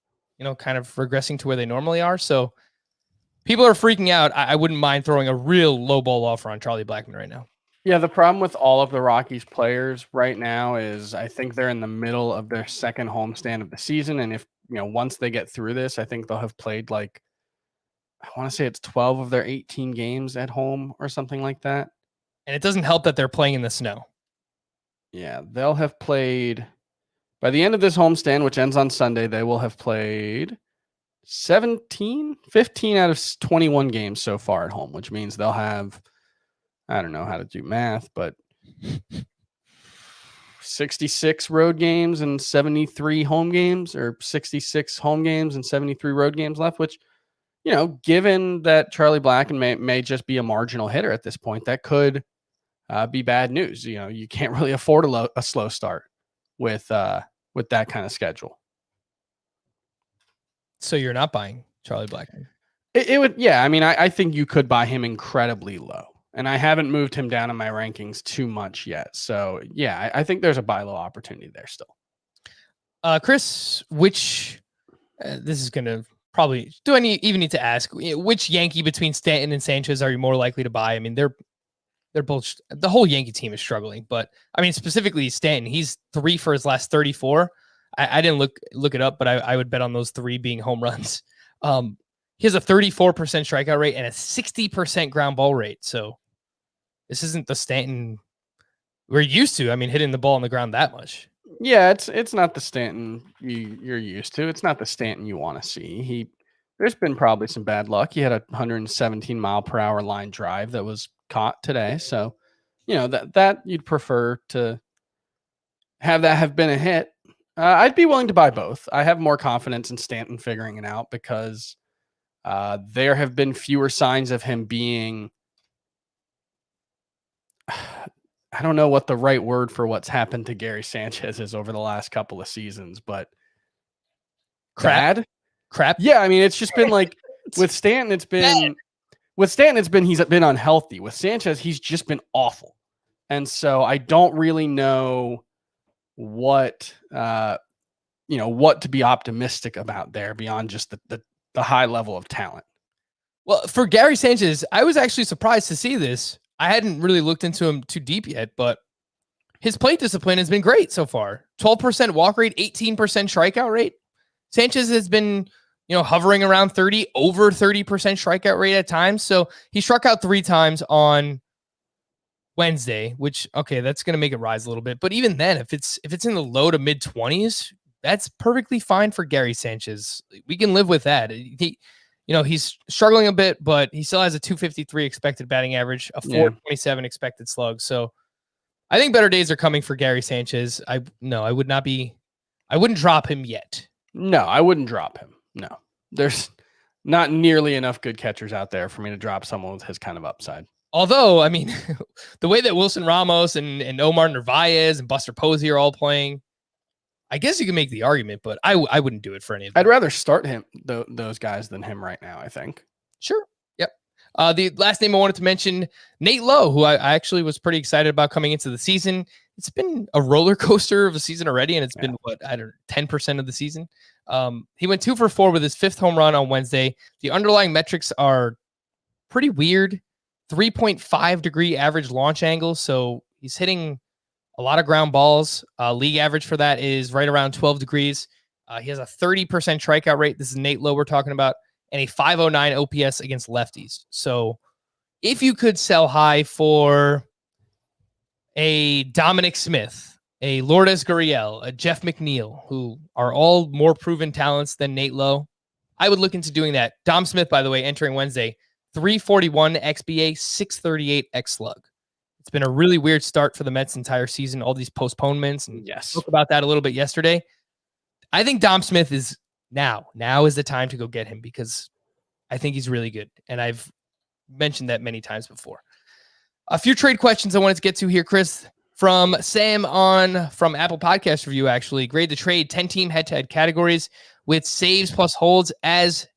kind of regressing to where they normally are. So people are freaking out. I wouldn't mind throwing a real low ball offer on Charlie Blackmon right now. Yeah, the problem with all of the Rockies players right now is I think they're in the middle of their second homestand of the season. And if, once they get through this, I think they'll have played I want to say it's 12 of their 18 games at home or something like that. And it doesn't help that they're playing in the snow. Yeah, they'll have played, by the end of this homestand, which ends on Sunday, they will have played 15 out of 21 games so far at home, which means they'll have, I don't know how to do math, but 66 road games and 73 home games, or 66 home games and 73 road games left, which, given that Charlie Blackmon may just be a marginal hitter at this point, that could be bad news. You can't really afford a slow start with that kind of schedule. So you're not buying Charlie Blackmon? It would, yeah. I mean, I think you could buy him incredibly low, and I haven't moved him down in my rankings too much yet. So yeah, I think there's a buy low opportunity there still. Chris, which this is going to probably, do I even need to ask, which Yankee between Stanton and Sanchez are you more likely to buy? I mean, they're both, the whole Yankee team is struggling, but I mean, specifically Stanton, he's 3 for his last 34. I didn't look it up, but I would bet on those 3 being home runs. He has a 34% strikeout rate and a 60% ground ball rate. So this isn't the Stanton we're used to. I mean, hitting the ball on the ground that much. Yeah, it's not the Stanton you're used to. It's not the Stanton you want to see. There's been probably some bad luck. He had a 117 mile per hour line drive that was caught today. So, that you'd prefer to have that have been a hit. I'd be willing to buy both. I have more confidence in Stanton figuring it out because there have been fewer signs of him being. I don't know what the right word for what's happened to Gary Sanchez is over the last couple of seasons, but bad. Crap. Yeah, I mean, it's just been like with Stanton, it's been he's been unhealthy. With Sanchez, he's just been awful. And so I don't really know what what to be optimistic about there beyond just the high level of talent. Well, for Gary Sanchez, I was actually surprised to see this. I hadn't really looked into him too deep yet, but his plate discipline has been great so far. 12% walk rate, 18% strikeout rate. Sanchez has been, hovering around 30, over 30% strikeout rate at times. So he struck out 3 times on Wednesday, which, okay, that's going to make it rise a little bit. But even then, if it's in the low to mid 20s, that's perfectly fine for Gary Sanchez. We can live with that. He's struggling a bit, but he still has a 253 expected batting average, a 427 expected slug. So I think better days are coming for Gary Sanchez. I wouldn't drop him yet. No, I wouldn't drop him. No, there's not nearly enough good catchers out there for me to drop someone with his kind of upside. Although, I mean, the way that Wilson Ramos and Omar Narvaez and Buster Posey are all playing, I guess you can make the argument, but I wouldn't do it for any of them. I'd rather start those guys than him right now, I think. Sure. Yep. The last name I wanted to mention, Nate Lowe, who I actually was pretty excited about coming into the season. It's been a roller coaster of a season already, and it's been 10% of the season. He went 2 for 4 with his 5th home run on Wednesday. The underlying metrics are pretty weird. 3.5 degree average launch angle. So he's hitting a lot of ground balls. League average for that is right around 12 degrees. He has a 30% strikeout rate. This is Nate Lowe we're talking about, and a 509 OPS against lefties. So if you could sell high for a Dominic Smith, a Lourdes Gurriel, a Jeff McNeil, who are all more proven talents than Nate Lowe, I would look into doing that. Dom Smith, by the way, entering Wednesday, 341 XBA, 638 X slug. It's been a really weird start for the Mets entire season, all these postponements, and spoke about that a little bit yesterday. I think Dom Smith is now is the time to go get him because I think he's really good. And I've mentioned that many times before. A few trade questions I wanted to get to here, Chris, from Sam from Apple Podcast Review, actually. Grade the trade 10-team head-to-head categories with saves plus holds as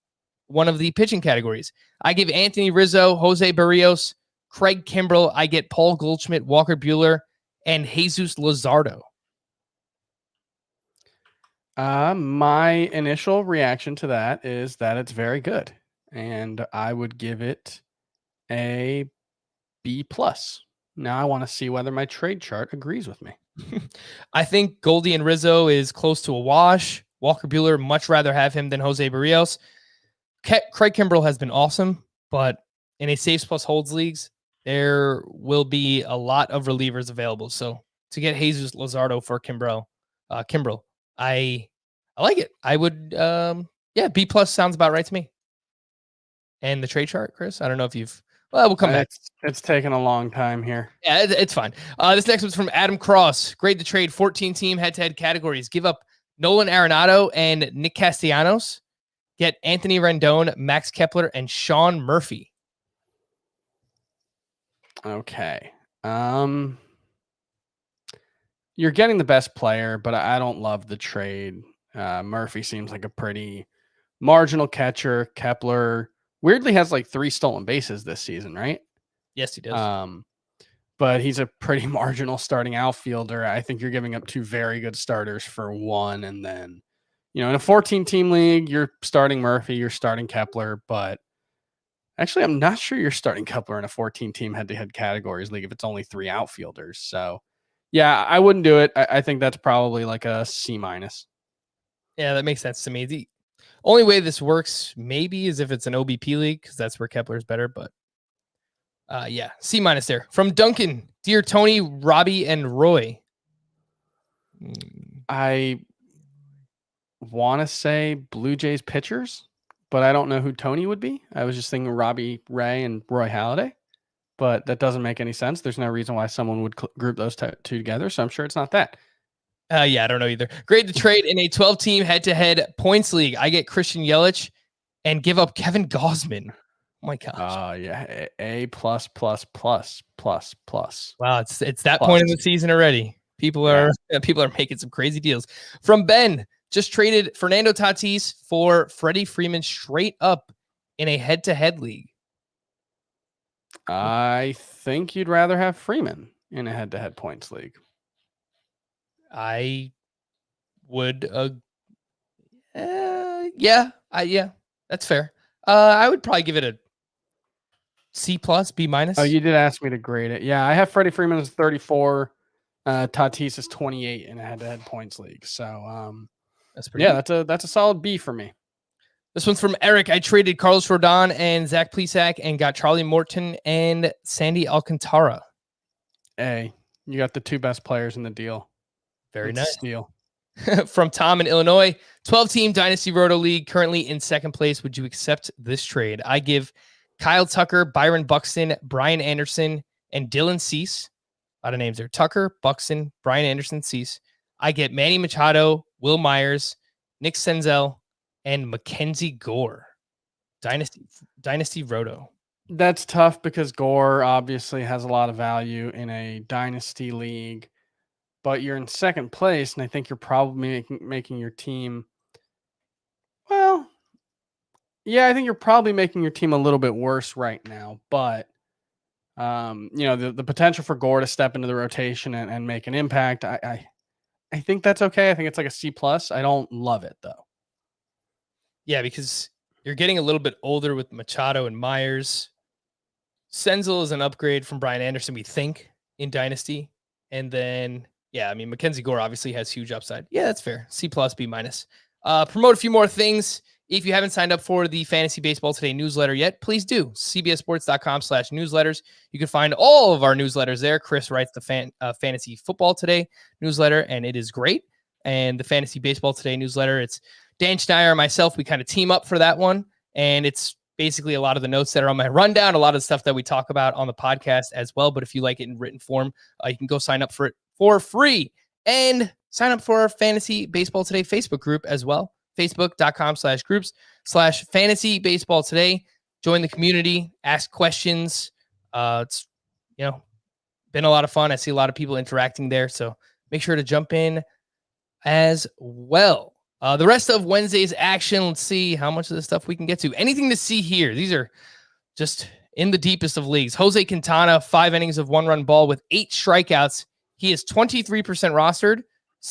one of the pitching categories. I give Anthony Rizzo, Jose Barrios, Craig Kimbrell. I get Paul Goldschmidt, Walker Buehler, and Jesus Luzardo. My initial reaction to that is that it's very good, and I would give it a B+. Now I want to see whether my trade chart agrees with me. I think Goldie and Rizzo is close to a wash. Walker Buehler, much rather have him than Jose Barrios. Craig Kimbrell has been awesome, but in a saves plus holds leagues, there will be a lot of relievers available. So to get Jesus Luzardo for Kimbrell, I like it. I would, B+ sounds about right to me. And the trade chart, Chris, I don't know if we'll come back. It's taken a long time here. Yeah, it's fine. This next one's from Adam Cross. Grade the trade 14-team head-to-head categories. Give up Nolan Arenado and Nick Castellanos. Get Anthony Rendon, Max Kepler, and Sean Murphy. Okay. You're getting the best player, but I don't love the trade. Murphy seems like a pretty marginal catcher. Kepler weirdly has like 3 stolen bases this season, right? Yes, he does. But he's a pretty marginal starting outfielder. I think you're giving up 2 very good starters for 1, and then in a 14-team league, you're starting Murphy, you're starting Kepler, but actually, I'm not sure you're starting Kepler in a 14-team head-to-head categories league if it's only 3 outfielders. So, yeah, I wouldn't do it. I think that's probably like a C-. Yeah, that makes sense to me. The only way this works maybe is if it's an OBP league because that's where Kepler is better. But C- there. From Duncan, dear Tony, Robbie, and Roy. I want to say Blue Jays pitchers, but I don't know who Tony would be. I was just thinking Robbie Ray and Roy Halladay, but that doesn't make any sense. There's no reason why someone would group those 2 together, so I'm sure it's not that. Yeah, I don't know either. Grade the trade in a 12-team head-to-head points league. I get Christian Yelich and give up Kevin Gausman. Oh my gosh. Yeah, A plus plus plus plus plus. Wow, it's that Plus. point in the season already. People are making some crazy deals. From Ben, just traded Fernando Tatis for Freddie Freeman straight up in a head-to-head league. I think you'd rather have Freeman in a head-to-head points league. I would yeah, that's fair. I would probably give it a C plus, B minus. Oh, you did ask me to grade it. Yeah, I have Freddie Freeman as 34. Tatis is 28 in a head-to-head points league. So That's pretty good. that's a solid B for me. This one's from Eric. I traded Carlos Rodon and Zach Plesac and got Charlie Morton and Sandy Alcantara. A. You got the two best players in the deal. Very It's a nice. steal. From Tom in Illinois, 12-team Dynasty Roto League, currently in second place. Would you accept this trade? I give Kyle Tucker, Byron Buxton, Brian Anderson, and Dylan Cease. A lot of names there. Tucker, Buxton, Brian Anderson, Cease. I get Manny Machado, Will Myers, Nick Senzel, and Mackenzie Gore. Dynasty Roto. That's tough because Gore obviously has a lot of value in a dynasty league, but you're in second place, and I think you're probably making your team. Well, yeah, I think you're probably making your team a little bit worse right now, but the potential for Gore to step into the rotation and make an impact, I think that's okay. I think it's like a C plus. I don't love it though. Yeah, because you're getting a little bit older with Machado and Myers. Senzel is an upgrade from Brian Anderson, we think, in Dynasty. And then, yeah, I mean, Mackenzie Gore obviously has huge upside. Yeah, that's fair. C plus, B minus. Promote a few more things. If you haven't signed up for the Fantasy Baseball Today newsletter yet, please do. cbssports.com/newsletters. You can find all of our newsletters there. Chris writes the Fantasy Football Today newsletter, and it is great. And the Fantasy Baseball Today newsletter, it's Dan Schneider and myself. We kind of team up for that one. And it's basically a lot of the notes that are on my rundown, a lot of the stuff that we talk about on the podcast as well. But if you like it in written form, you can go sign up for it for free and sign up for our Fantasy Baseball Today Facebook group as well. Facebook.com/groups/Fantasy Baseball Today. Join the community, ask questions. It's been a lot of fun. I see a lot of people interacting there. So make sure to jump in as well. The rest of Wednesday's action, let's see how much of this stuff we can get to. Anything to see here? These are just in the deepest of leagues. Jose Quintana, 5 innings of 1-run ball with 8 strikeouts. He is 23% rostered,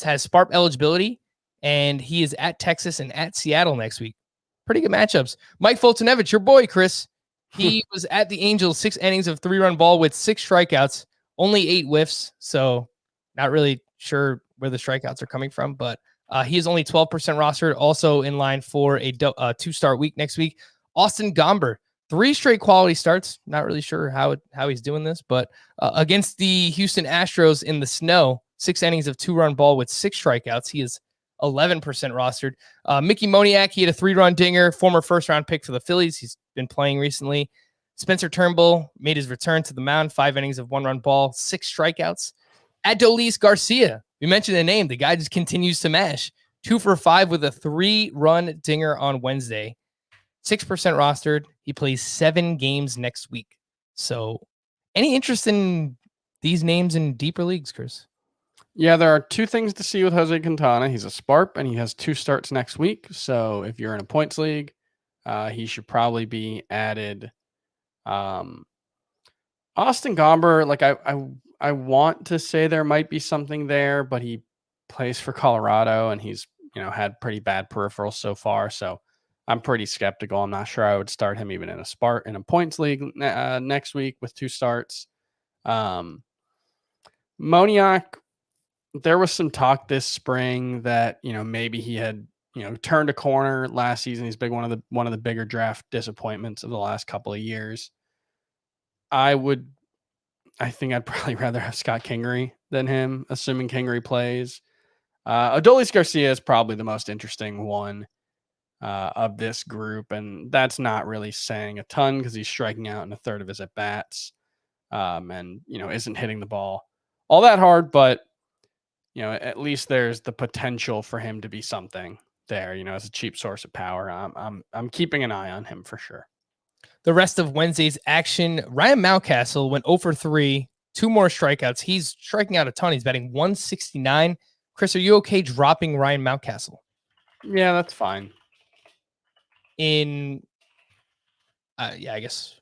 has SPARP eligibility, and he is at Texas and at Seattle next week. Pretty good matchups. Mike Fultonevich, your boy, Chris. He was at the Angels, 6 innings of 3-run ball with 6 strikeouts, only 8 whiffs. So not really sure where the strikeouts are coming from, but he is only 12% rostered, also in line for a 2-start week next week. Austin Gomber, 3 straight quality starts. Not really sure how he's doing this, but against the Houston Astros in the snow, 6 innings of 2-run ball with 6 strikeouts. He is 11% rostered. Mickey Moniak, he had a 3-run dinger, former first-round pick for the Phillies. He's been playing recently. Spencer Turnbull made his return to the mound, 5 innings of 1-run ball, 6 strikeouts. Adolis Garcia, we mentioned the name. The guy just continues to mash. 2 for 5 with a 3-run dinger on Wednesday. 6% rostered. He plays 7 games next week. So any interest in these names in deeper leagues, Chris? Yeah, there are 2 things to see with Jose Quintana. He's a SPARP, and he has 2 starts next week. So if you're in a points league, he should probably be added. Austin Gomber, like I want to say there might be something there, but he plays for Colorado, and he's had pretty bad peripherals so far. So I'm pretty skeptical. I'm not sure I would start him even in a points league next week with 2 starts. Moniak, there was some talk this spring that maybe he had turned a corner last season. He's been one of the bigger draft disappointments of the last couple of years. I think I'd probably rather have Scott Kingery than him, assuming Kingery plays. Adolis Garcia is probably the most interesting one of this group, and that's not really saying a ton because he's striking out in a third of his at-bats and isn't hitting the ball all that hard, but at least there's the potential for him to be something there, as a cheap source of power. I'm keeping an eye on him for sure. The rest of Wednesday's action, Ryan Mountcastle went 0 for 3, 2 more strikeouts. He's striking out a ton. He's batting 169. Chris, are you okay dropping Ryan Mountcastle? Yeah, that's fine. I guess.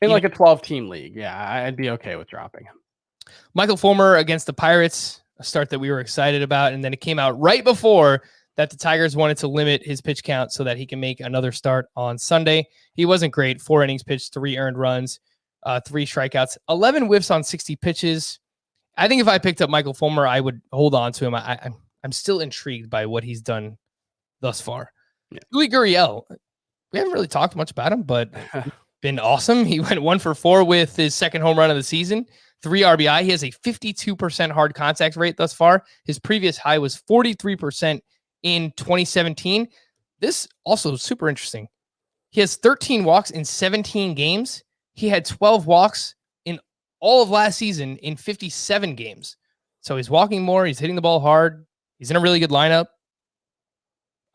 In like a 12-team league, I'd be okay with dropping him. Michael Fulmer against the Pirates, a start that we were excited about, and then it came out right before that the Tigers wanted to limit his pitch count so that he can make another start on Sunday. He wasn't great. 4 innings pitched, 3 earned runs, 3 strikeouts, 11 whiffs on 60 pitches. I think if I picked up Michael Fulmer, I would hold on to him. I'm still intrigued by what he's done thus far. Yeah. Yuli Gurriel, we haven't really talked much about him, but been awesome. He went 1 for 4 with his second home run of the season, 3 RBI. He has a 52% hard contact rate thus far. His previous high was 43% in 2017. This also super interesting. He has 13 walks in 17 games. He had 12 walks in all of last season in 57 games. So he's walking more. He's hitting the ball hard. He's in a really good lineup.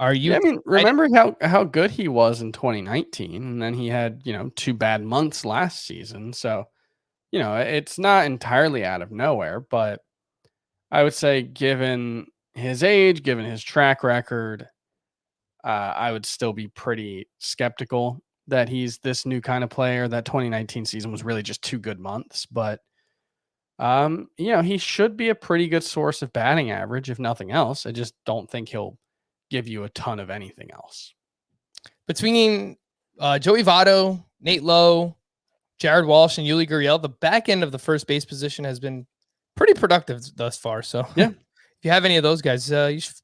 Are you? Remember how good he was in 2019, and then he had 2 bad months last season. So, it's not entirely out of nowhere, but I would say given his age, given his track record, I would still be pretty skeptical that he's this new kind of player. That 2019 season was really just 2 good months, but he should be a pretty good source of batting average, if nothing else. I just don't think he'll give you a ton of anything else. Between Joey Votto, Nate Lowe, Jared Walsh, and Yuli Gurriel, the back end of the first base position has been pretty productive thus far. So yeah, if you have any of those guys, you should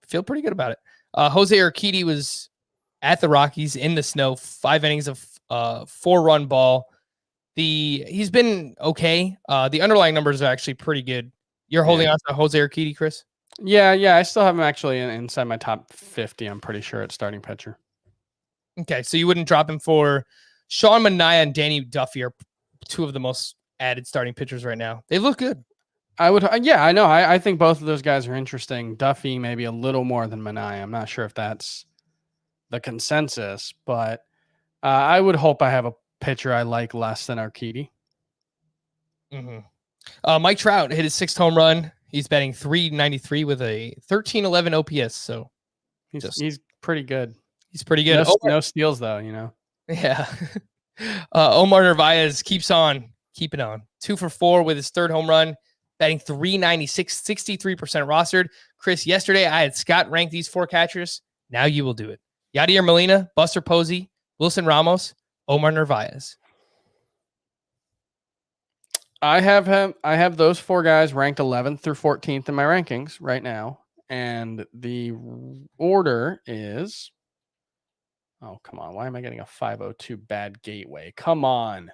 feel pretty good about it. Jose Urquidy was at the Rockies in the snow, 5 innings of 4-run ball. He's been okay. The underlying numbers are actually pretty good. You're holding on to Jose Urquidy, Chris? Yeah. I still have him actually inside my top 50. I'm pretty sure at starting pitcher. Okay, so you wouldn't drop him for Sean Manaea and Danny Duffy are 2 of the most added starting pitchers right now. They look good. I would. Yeah, I know. I think both of those guys are interesting. Duffy maybe a little more than Manaea. I'm not sure if that's the consensus, but I would hope I have a pitcher I like less than Urquidy. Mm-hmm. Mike Trout hit his 6th home run. He's batting .393 with a 1311 OPS. So he's pretty good. He's pretty good. No steals though, Yeah. Omar Narvaez keeps on keeping on. 2 for 4 with his 3rd home run, batting .396, 63% rostered. Chris, yesterday I had Scott rank these 4 catchers. Now you will do it. Yadier Molina, Buster Posey, Wilson Ramos, Omar Narvaez. I have those 4 guys ranked 11th through 14th in my rankings right now. And the order is, oh, come on. Why am I getting a 502 bad gateway? Come on.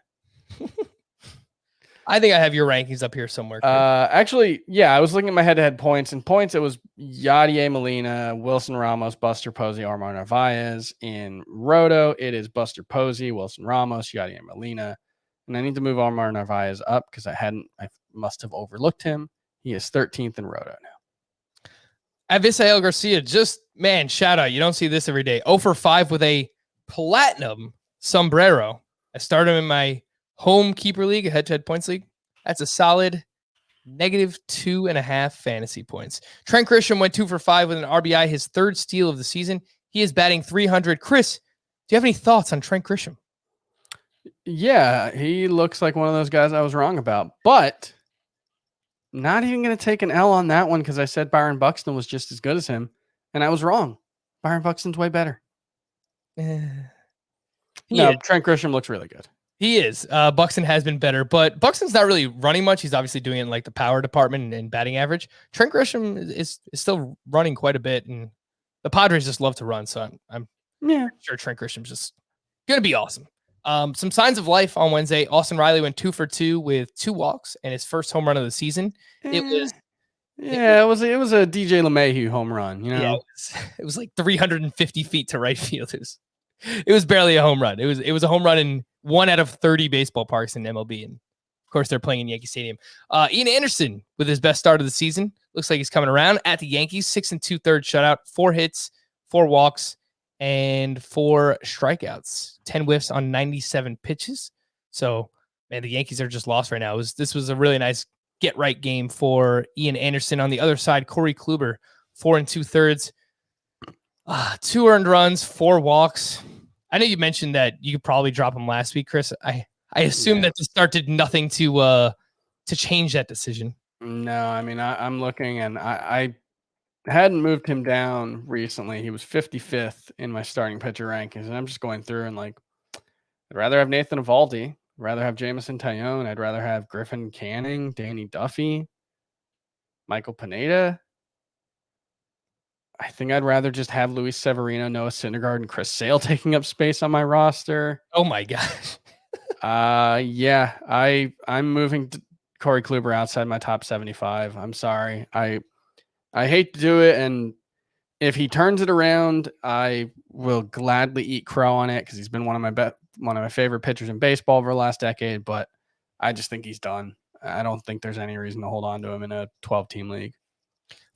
I think I have your rankings up here somewhere. Actually, yeah, I was looking at my head-to-head points. In points, it was Yadier Molina, Wilson Ramos, Buster Posey, Omar Narvaez. In Roto, it is Buster Posey, Wilson Ramos, Yadier Molina. And I need to move Omar Narvaez up because I must have overlooked him. He is 13th in Roto now. Avisail Garcia, shout out. You don't see this every day. 0 for 5 with a platinum sombrero. I started him in my home keeper league, a head-to-head points league. That's a solid -2.5 fantasy points. Trent Grisham went 2 for 5 with an RBI, his 3rd steal of the season. He is batting .300. Chris, do you have any thoughts on Trent Grisham? Yeah, he looks like one of those guys I was wrong about, but not even going to take an L on that one because I said Byron Buxton was just as good as him, and I was wrong. Byron Buxton's way better. Trent Grisham looks really good. He is. Buxton has been better, but Buxton's not really running much. He's obviously doing it in like the power department and batting average. Trent Grisham is still running quite a bit, and the Padres just love to run, so I'm sure Trent Grisham's just going to be awesome. Some signs of life on Wednesday. Austin Riley went 2 for 2 with 2 walks and his 1st home run of the season. It was a DJ LeMahieu home run. Yeah, it was like 350 feet to right field. It was barely a home run. It was a home run in 1 out of 30 baseball parks in MLB, and Of course, they're playing in Yankee Stadium. Ian Anderson with his best start of the season. Looks like he's coming around at the Yankees. 6 2/3 shutout, 4 hits, 4 walks, and 4 strikeouts. 10 whiffs on 97 pitches. So, man, the Yankees are just lost right now. This was a really nice get-right game for Ian Anderson. On the other side, Corey Kluber, 4 2/3. 2 earned runs, 4 walks. I know you mentioned that you could probably drop him last week, Chris. I assume that the start did nothing to change that decision. No, I mean, I'm looking, and I hadn't moved him down recently. He was 55th in my starting pitcher rankings, and I'm just going through and like, I'd rather have Nathan Eovaldi. I'd rather have Jamison Tyone. I'd rather have Griffin Canning, Danny Duffy, Michael Pineda. I think I'd rather just have Luis Severino, Noah Syndergaard, and Chris Sale taking up space on my roster. Oh my gosh. Yeah, I'm moving Corey Kluber outside my top 75. I'm sorry. I hate to do it, and if he turns it around, I will gladly eat crow on it because he's been one of my favorite pitchers in baseball over the last decade. But I just think he's done. I don't think there's any reason to hold on to him in a 12-team league.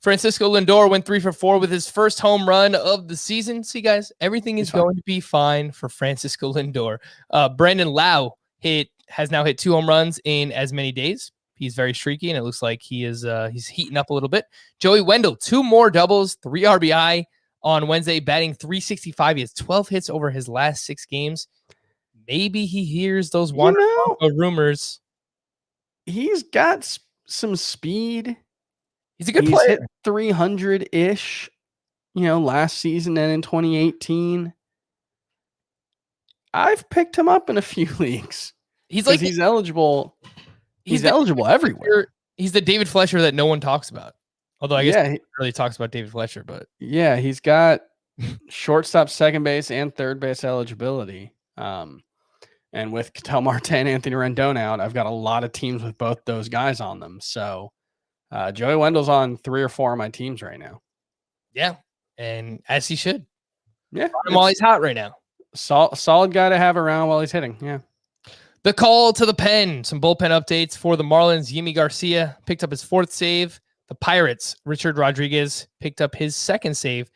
Francisco Lindor went 3 for 4 with his first home run of the season. See, guys, everything is going to be fine for Francisco Lindor. Brandon Lau has now hit 2 home runs in as many days. He's very streaky, and it looks like he's heating up a little bit. Joey Wendell, 2 more doubles, 3 RBI on Wednesday, batting .365. He has 12 hits over his last 6 games. Maybe he hears those rumors. He's got some speed. He's a good player. Hit 300-ish, last season and in 2018. I've picked him up in a few leagues. He's eligible. He's eligible everywhere. He's the David Fletcher that no one talks about. Although I guess he really talks about David Fletcher, but yeah, he's got shortstop, second base, and third base eligibility. And with Ketel Marte and Anthony Rendon out, I've got a lot of teams with both those guys on them. So Joey Wendell's on 3 or 4 of my teams right now. Yeah, and as he should. Yeah, while he's hot right now. Solid guy to have around while he's hitting. Yeah. The call to the pen. Some bullpen updates for the Marlins. Yimi Garcia picked up his 4th save. The Pirates, Richard Rodriguez picked up his 2nd save.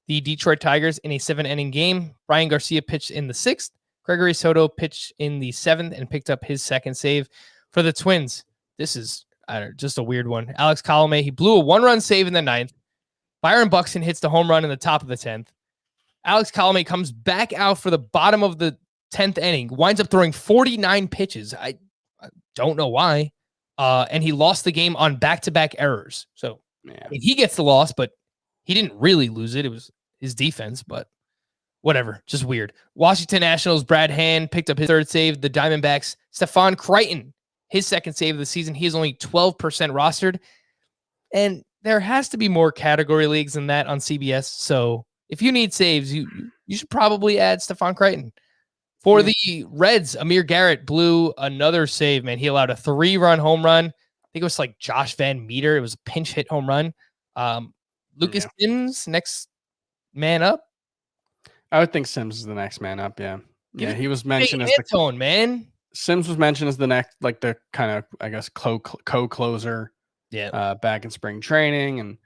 The Detroit Tigers in a 7-inning game. Brian Garcia pitched in the 6th. Gregory Soto pitched in the 7th and picked up his 2nd save. For the Twins, this is just a weird one. Alex Colomé, he blew a 1-run save in the 9th. Byron Buxton hits the home run in the top of the 10th. Alex Colomé comes back out for the bottom of the 10th inning, winds up throwing 49 pitches. I don't know why. And he lost the game on back-to-back errors. So I mean, he gets the loss, but he didn't really lose it. It was his defense, but whatever. Just weird. Washington Nationals, Brad Hand picked up his 3rd save. The Diamondbacks, Stephon Crichton, his 2nd save of the season. He is only 12% rostered. And there has to be more category leagues than that on CBS. So if you need saves, you should probably add Stephon Crichton. For the Reds, Amir Garrett blew another save, man. He allowed a 3-run home run. I think it was like Josh Van Meter. It was a pinch hit home run. Lucas Sims, next man up. I would think Sims is the next man up, yeah. Yeah, he was mentioned as the man. Sims was mentioned as the next, like the kind of, I guess, co-closer back in spring training.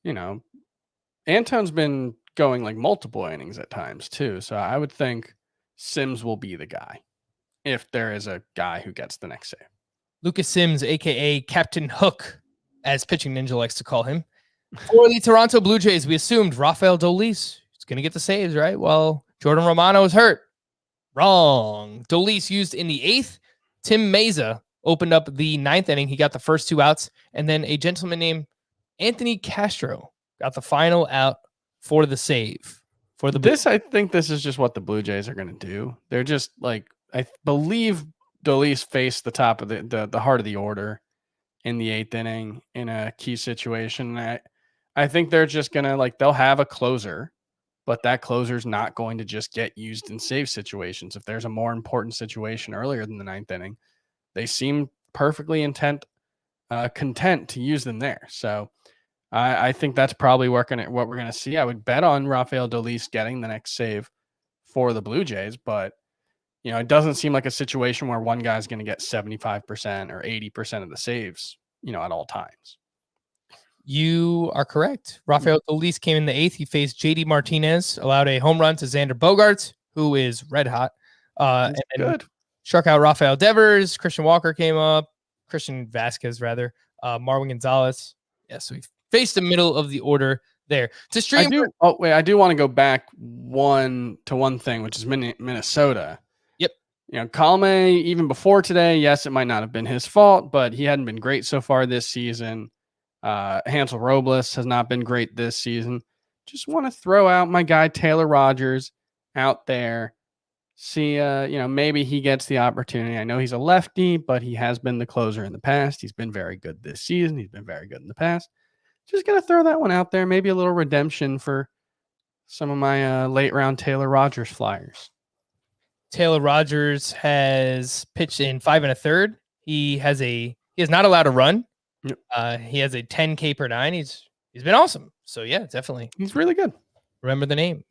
And, Anton's been going like multiple innings at times too. So I would think Sims will be the guy if there is a guy who gets the next save. Lucas Sims, a.k.a. Captain Hook, as Pitching Ninja likes to call him. For the Toronto Blue Jays, we assumed Rafael Dolis is going to get the saves, right? Well, Jordan Romano is hurt. Wrong. Dolis used in the 8th. Tim Meza opened up the 9th inning. He got the first 2 outs. And then a gentleman named Anthony Castro got the final out for the save. I think this is just what the Blue Jays are going to do. They're just like, I believe Dolis faced the top of the heart of the order in the 8th inning in a key situation. I think they're just going to they'll have a closer, but that closer's not going to just get used in save situations. If there's a more important situation earlier than the 9th inning, they seem perfectly content to use them there. So I think that's probably what we're going to see. I would bet on Rafael Dolis getting the next save for the Blue Jays, but it doesn't seem like a situation where one guy's going to get 75% or 80% of the saves, at all times. You are correct. Rafael Dolis came in the 8th. He faced JD Martinez, allowed a home run to Xander Bogaerts, who is red hot. And good. Struck out Rafael Devers. Christian Walker came up. Christian Vasquez, rather. Marwin Gonzalez. Yeah, so we faced the middle of the order there. To stream. I do want to go back one thing, which is Minnesota. Yep. Kalme, even before today, yes, it might not have been his fault, but he hadn't been great so far this season. Hansel Robles has not been great this season. Just want to throw out my guy Taylor Rogers out there. See, maybe he gets the opportunity. I know he's a lefty, but he has been the closer in the past. He's been very good this season. He's been very good in the past. Just going to throw that one out there. Maybe a little redemption for some of my late round Taylor Rogers flyers. Taylor Rogers has pitched in 5 1/3. He is not allowed to run. Yep. He has a 10 K per 9. He's been awesome. So yeah, definitely. He's really good. Remember the name.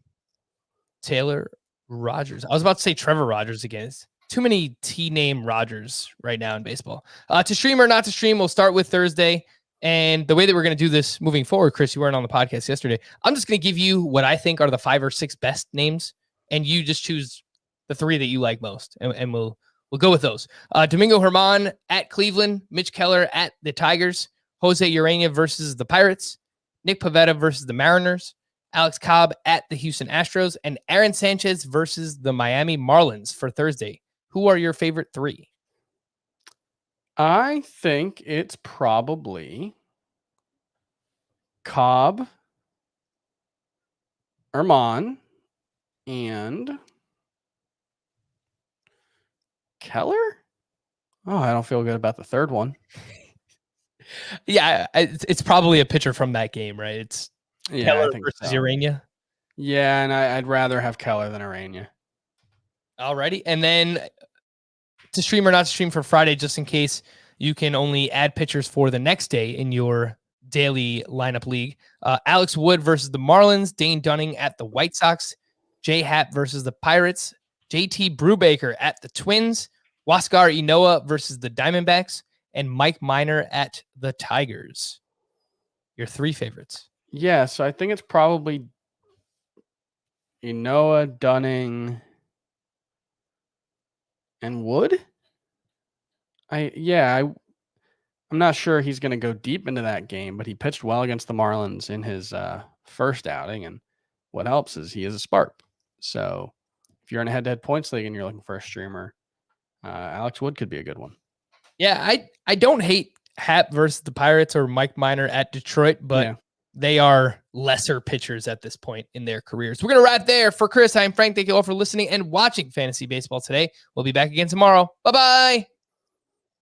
Taylor Rogers. I was about to say Trevor Rogers again. It's too many T name Rogers right now in baseball. To stream or not to stream, we'll start with Thursday. And the way that we're going to do this moving forward, Chris, you weren't on the podcast yesterday. I'm just going to give you what I think are the 5 or 6 best names, and you just choose the 3 that you like most, and we'll go with those. Domingo Germán at Cleveland, Mitch Keller at the Tigers, Jose Urena versus the Pirates, Nick Pivetta versus the Mariners, Alex Cobb at the Houston Astros, and Aaron Sanchez versus the Miami Marlins for Thursday. Who are your favorite 3? I think it's probably Cobb, Germán, and Keller? Oh, I don't feel good about the third one. Yeah, it's probably a pitcher from that game, right? It's Keller versus Urena. Yeah, and I'd rather have Keller than Urena. Alrighty, and then to stream or not to stream for Friday, just in case you can only add pitchers for the next day in your daily lineup league. Alex Wood versus the Marlins, Dane Dunning at the White Sox, Jay Happ versus the Pirates, JT Brubaker at the Twins, Huáscar Ynoa versus the Diamondbacks, and Mike Minor at the Tigers. Your 3 favorites. Yeah, so I think it's probably Ynoa, Dunning, and Wood. I'm not sure he's going to go deep into that game, but he pitched well against the Marlins in his first outing, and what helps is he is a spark. So if you're in a head-to-head points league and you're looking for a streamer, Alex Wood could be a good one. Yeah, I don't hate Happ versus the Pirates or Mike Minor at Detroit, but they are lesser pitchers at this point in their careers. We're going to wrap there. For Chris, I'm Frank. Thank you all for listening and watching Fantasy Baseball today. We'll be back again tomorrow. Bye-bye.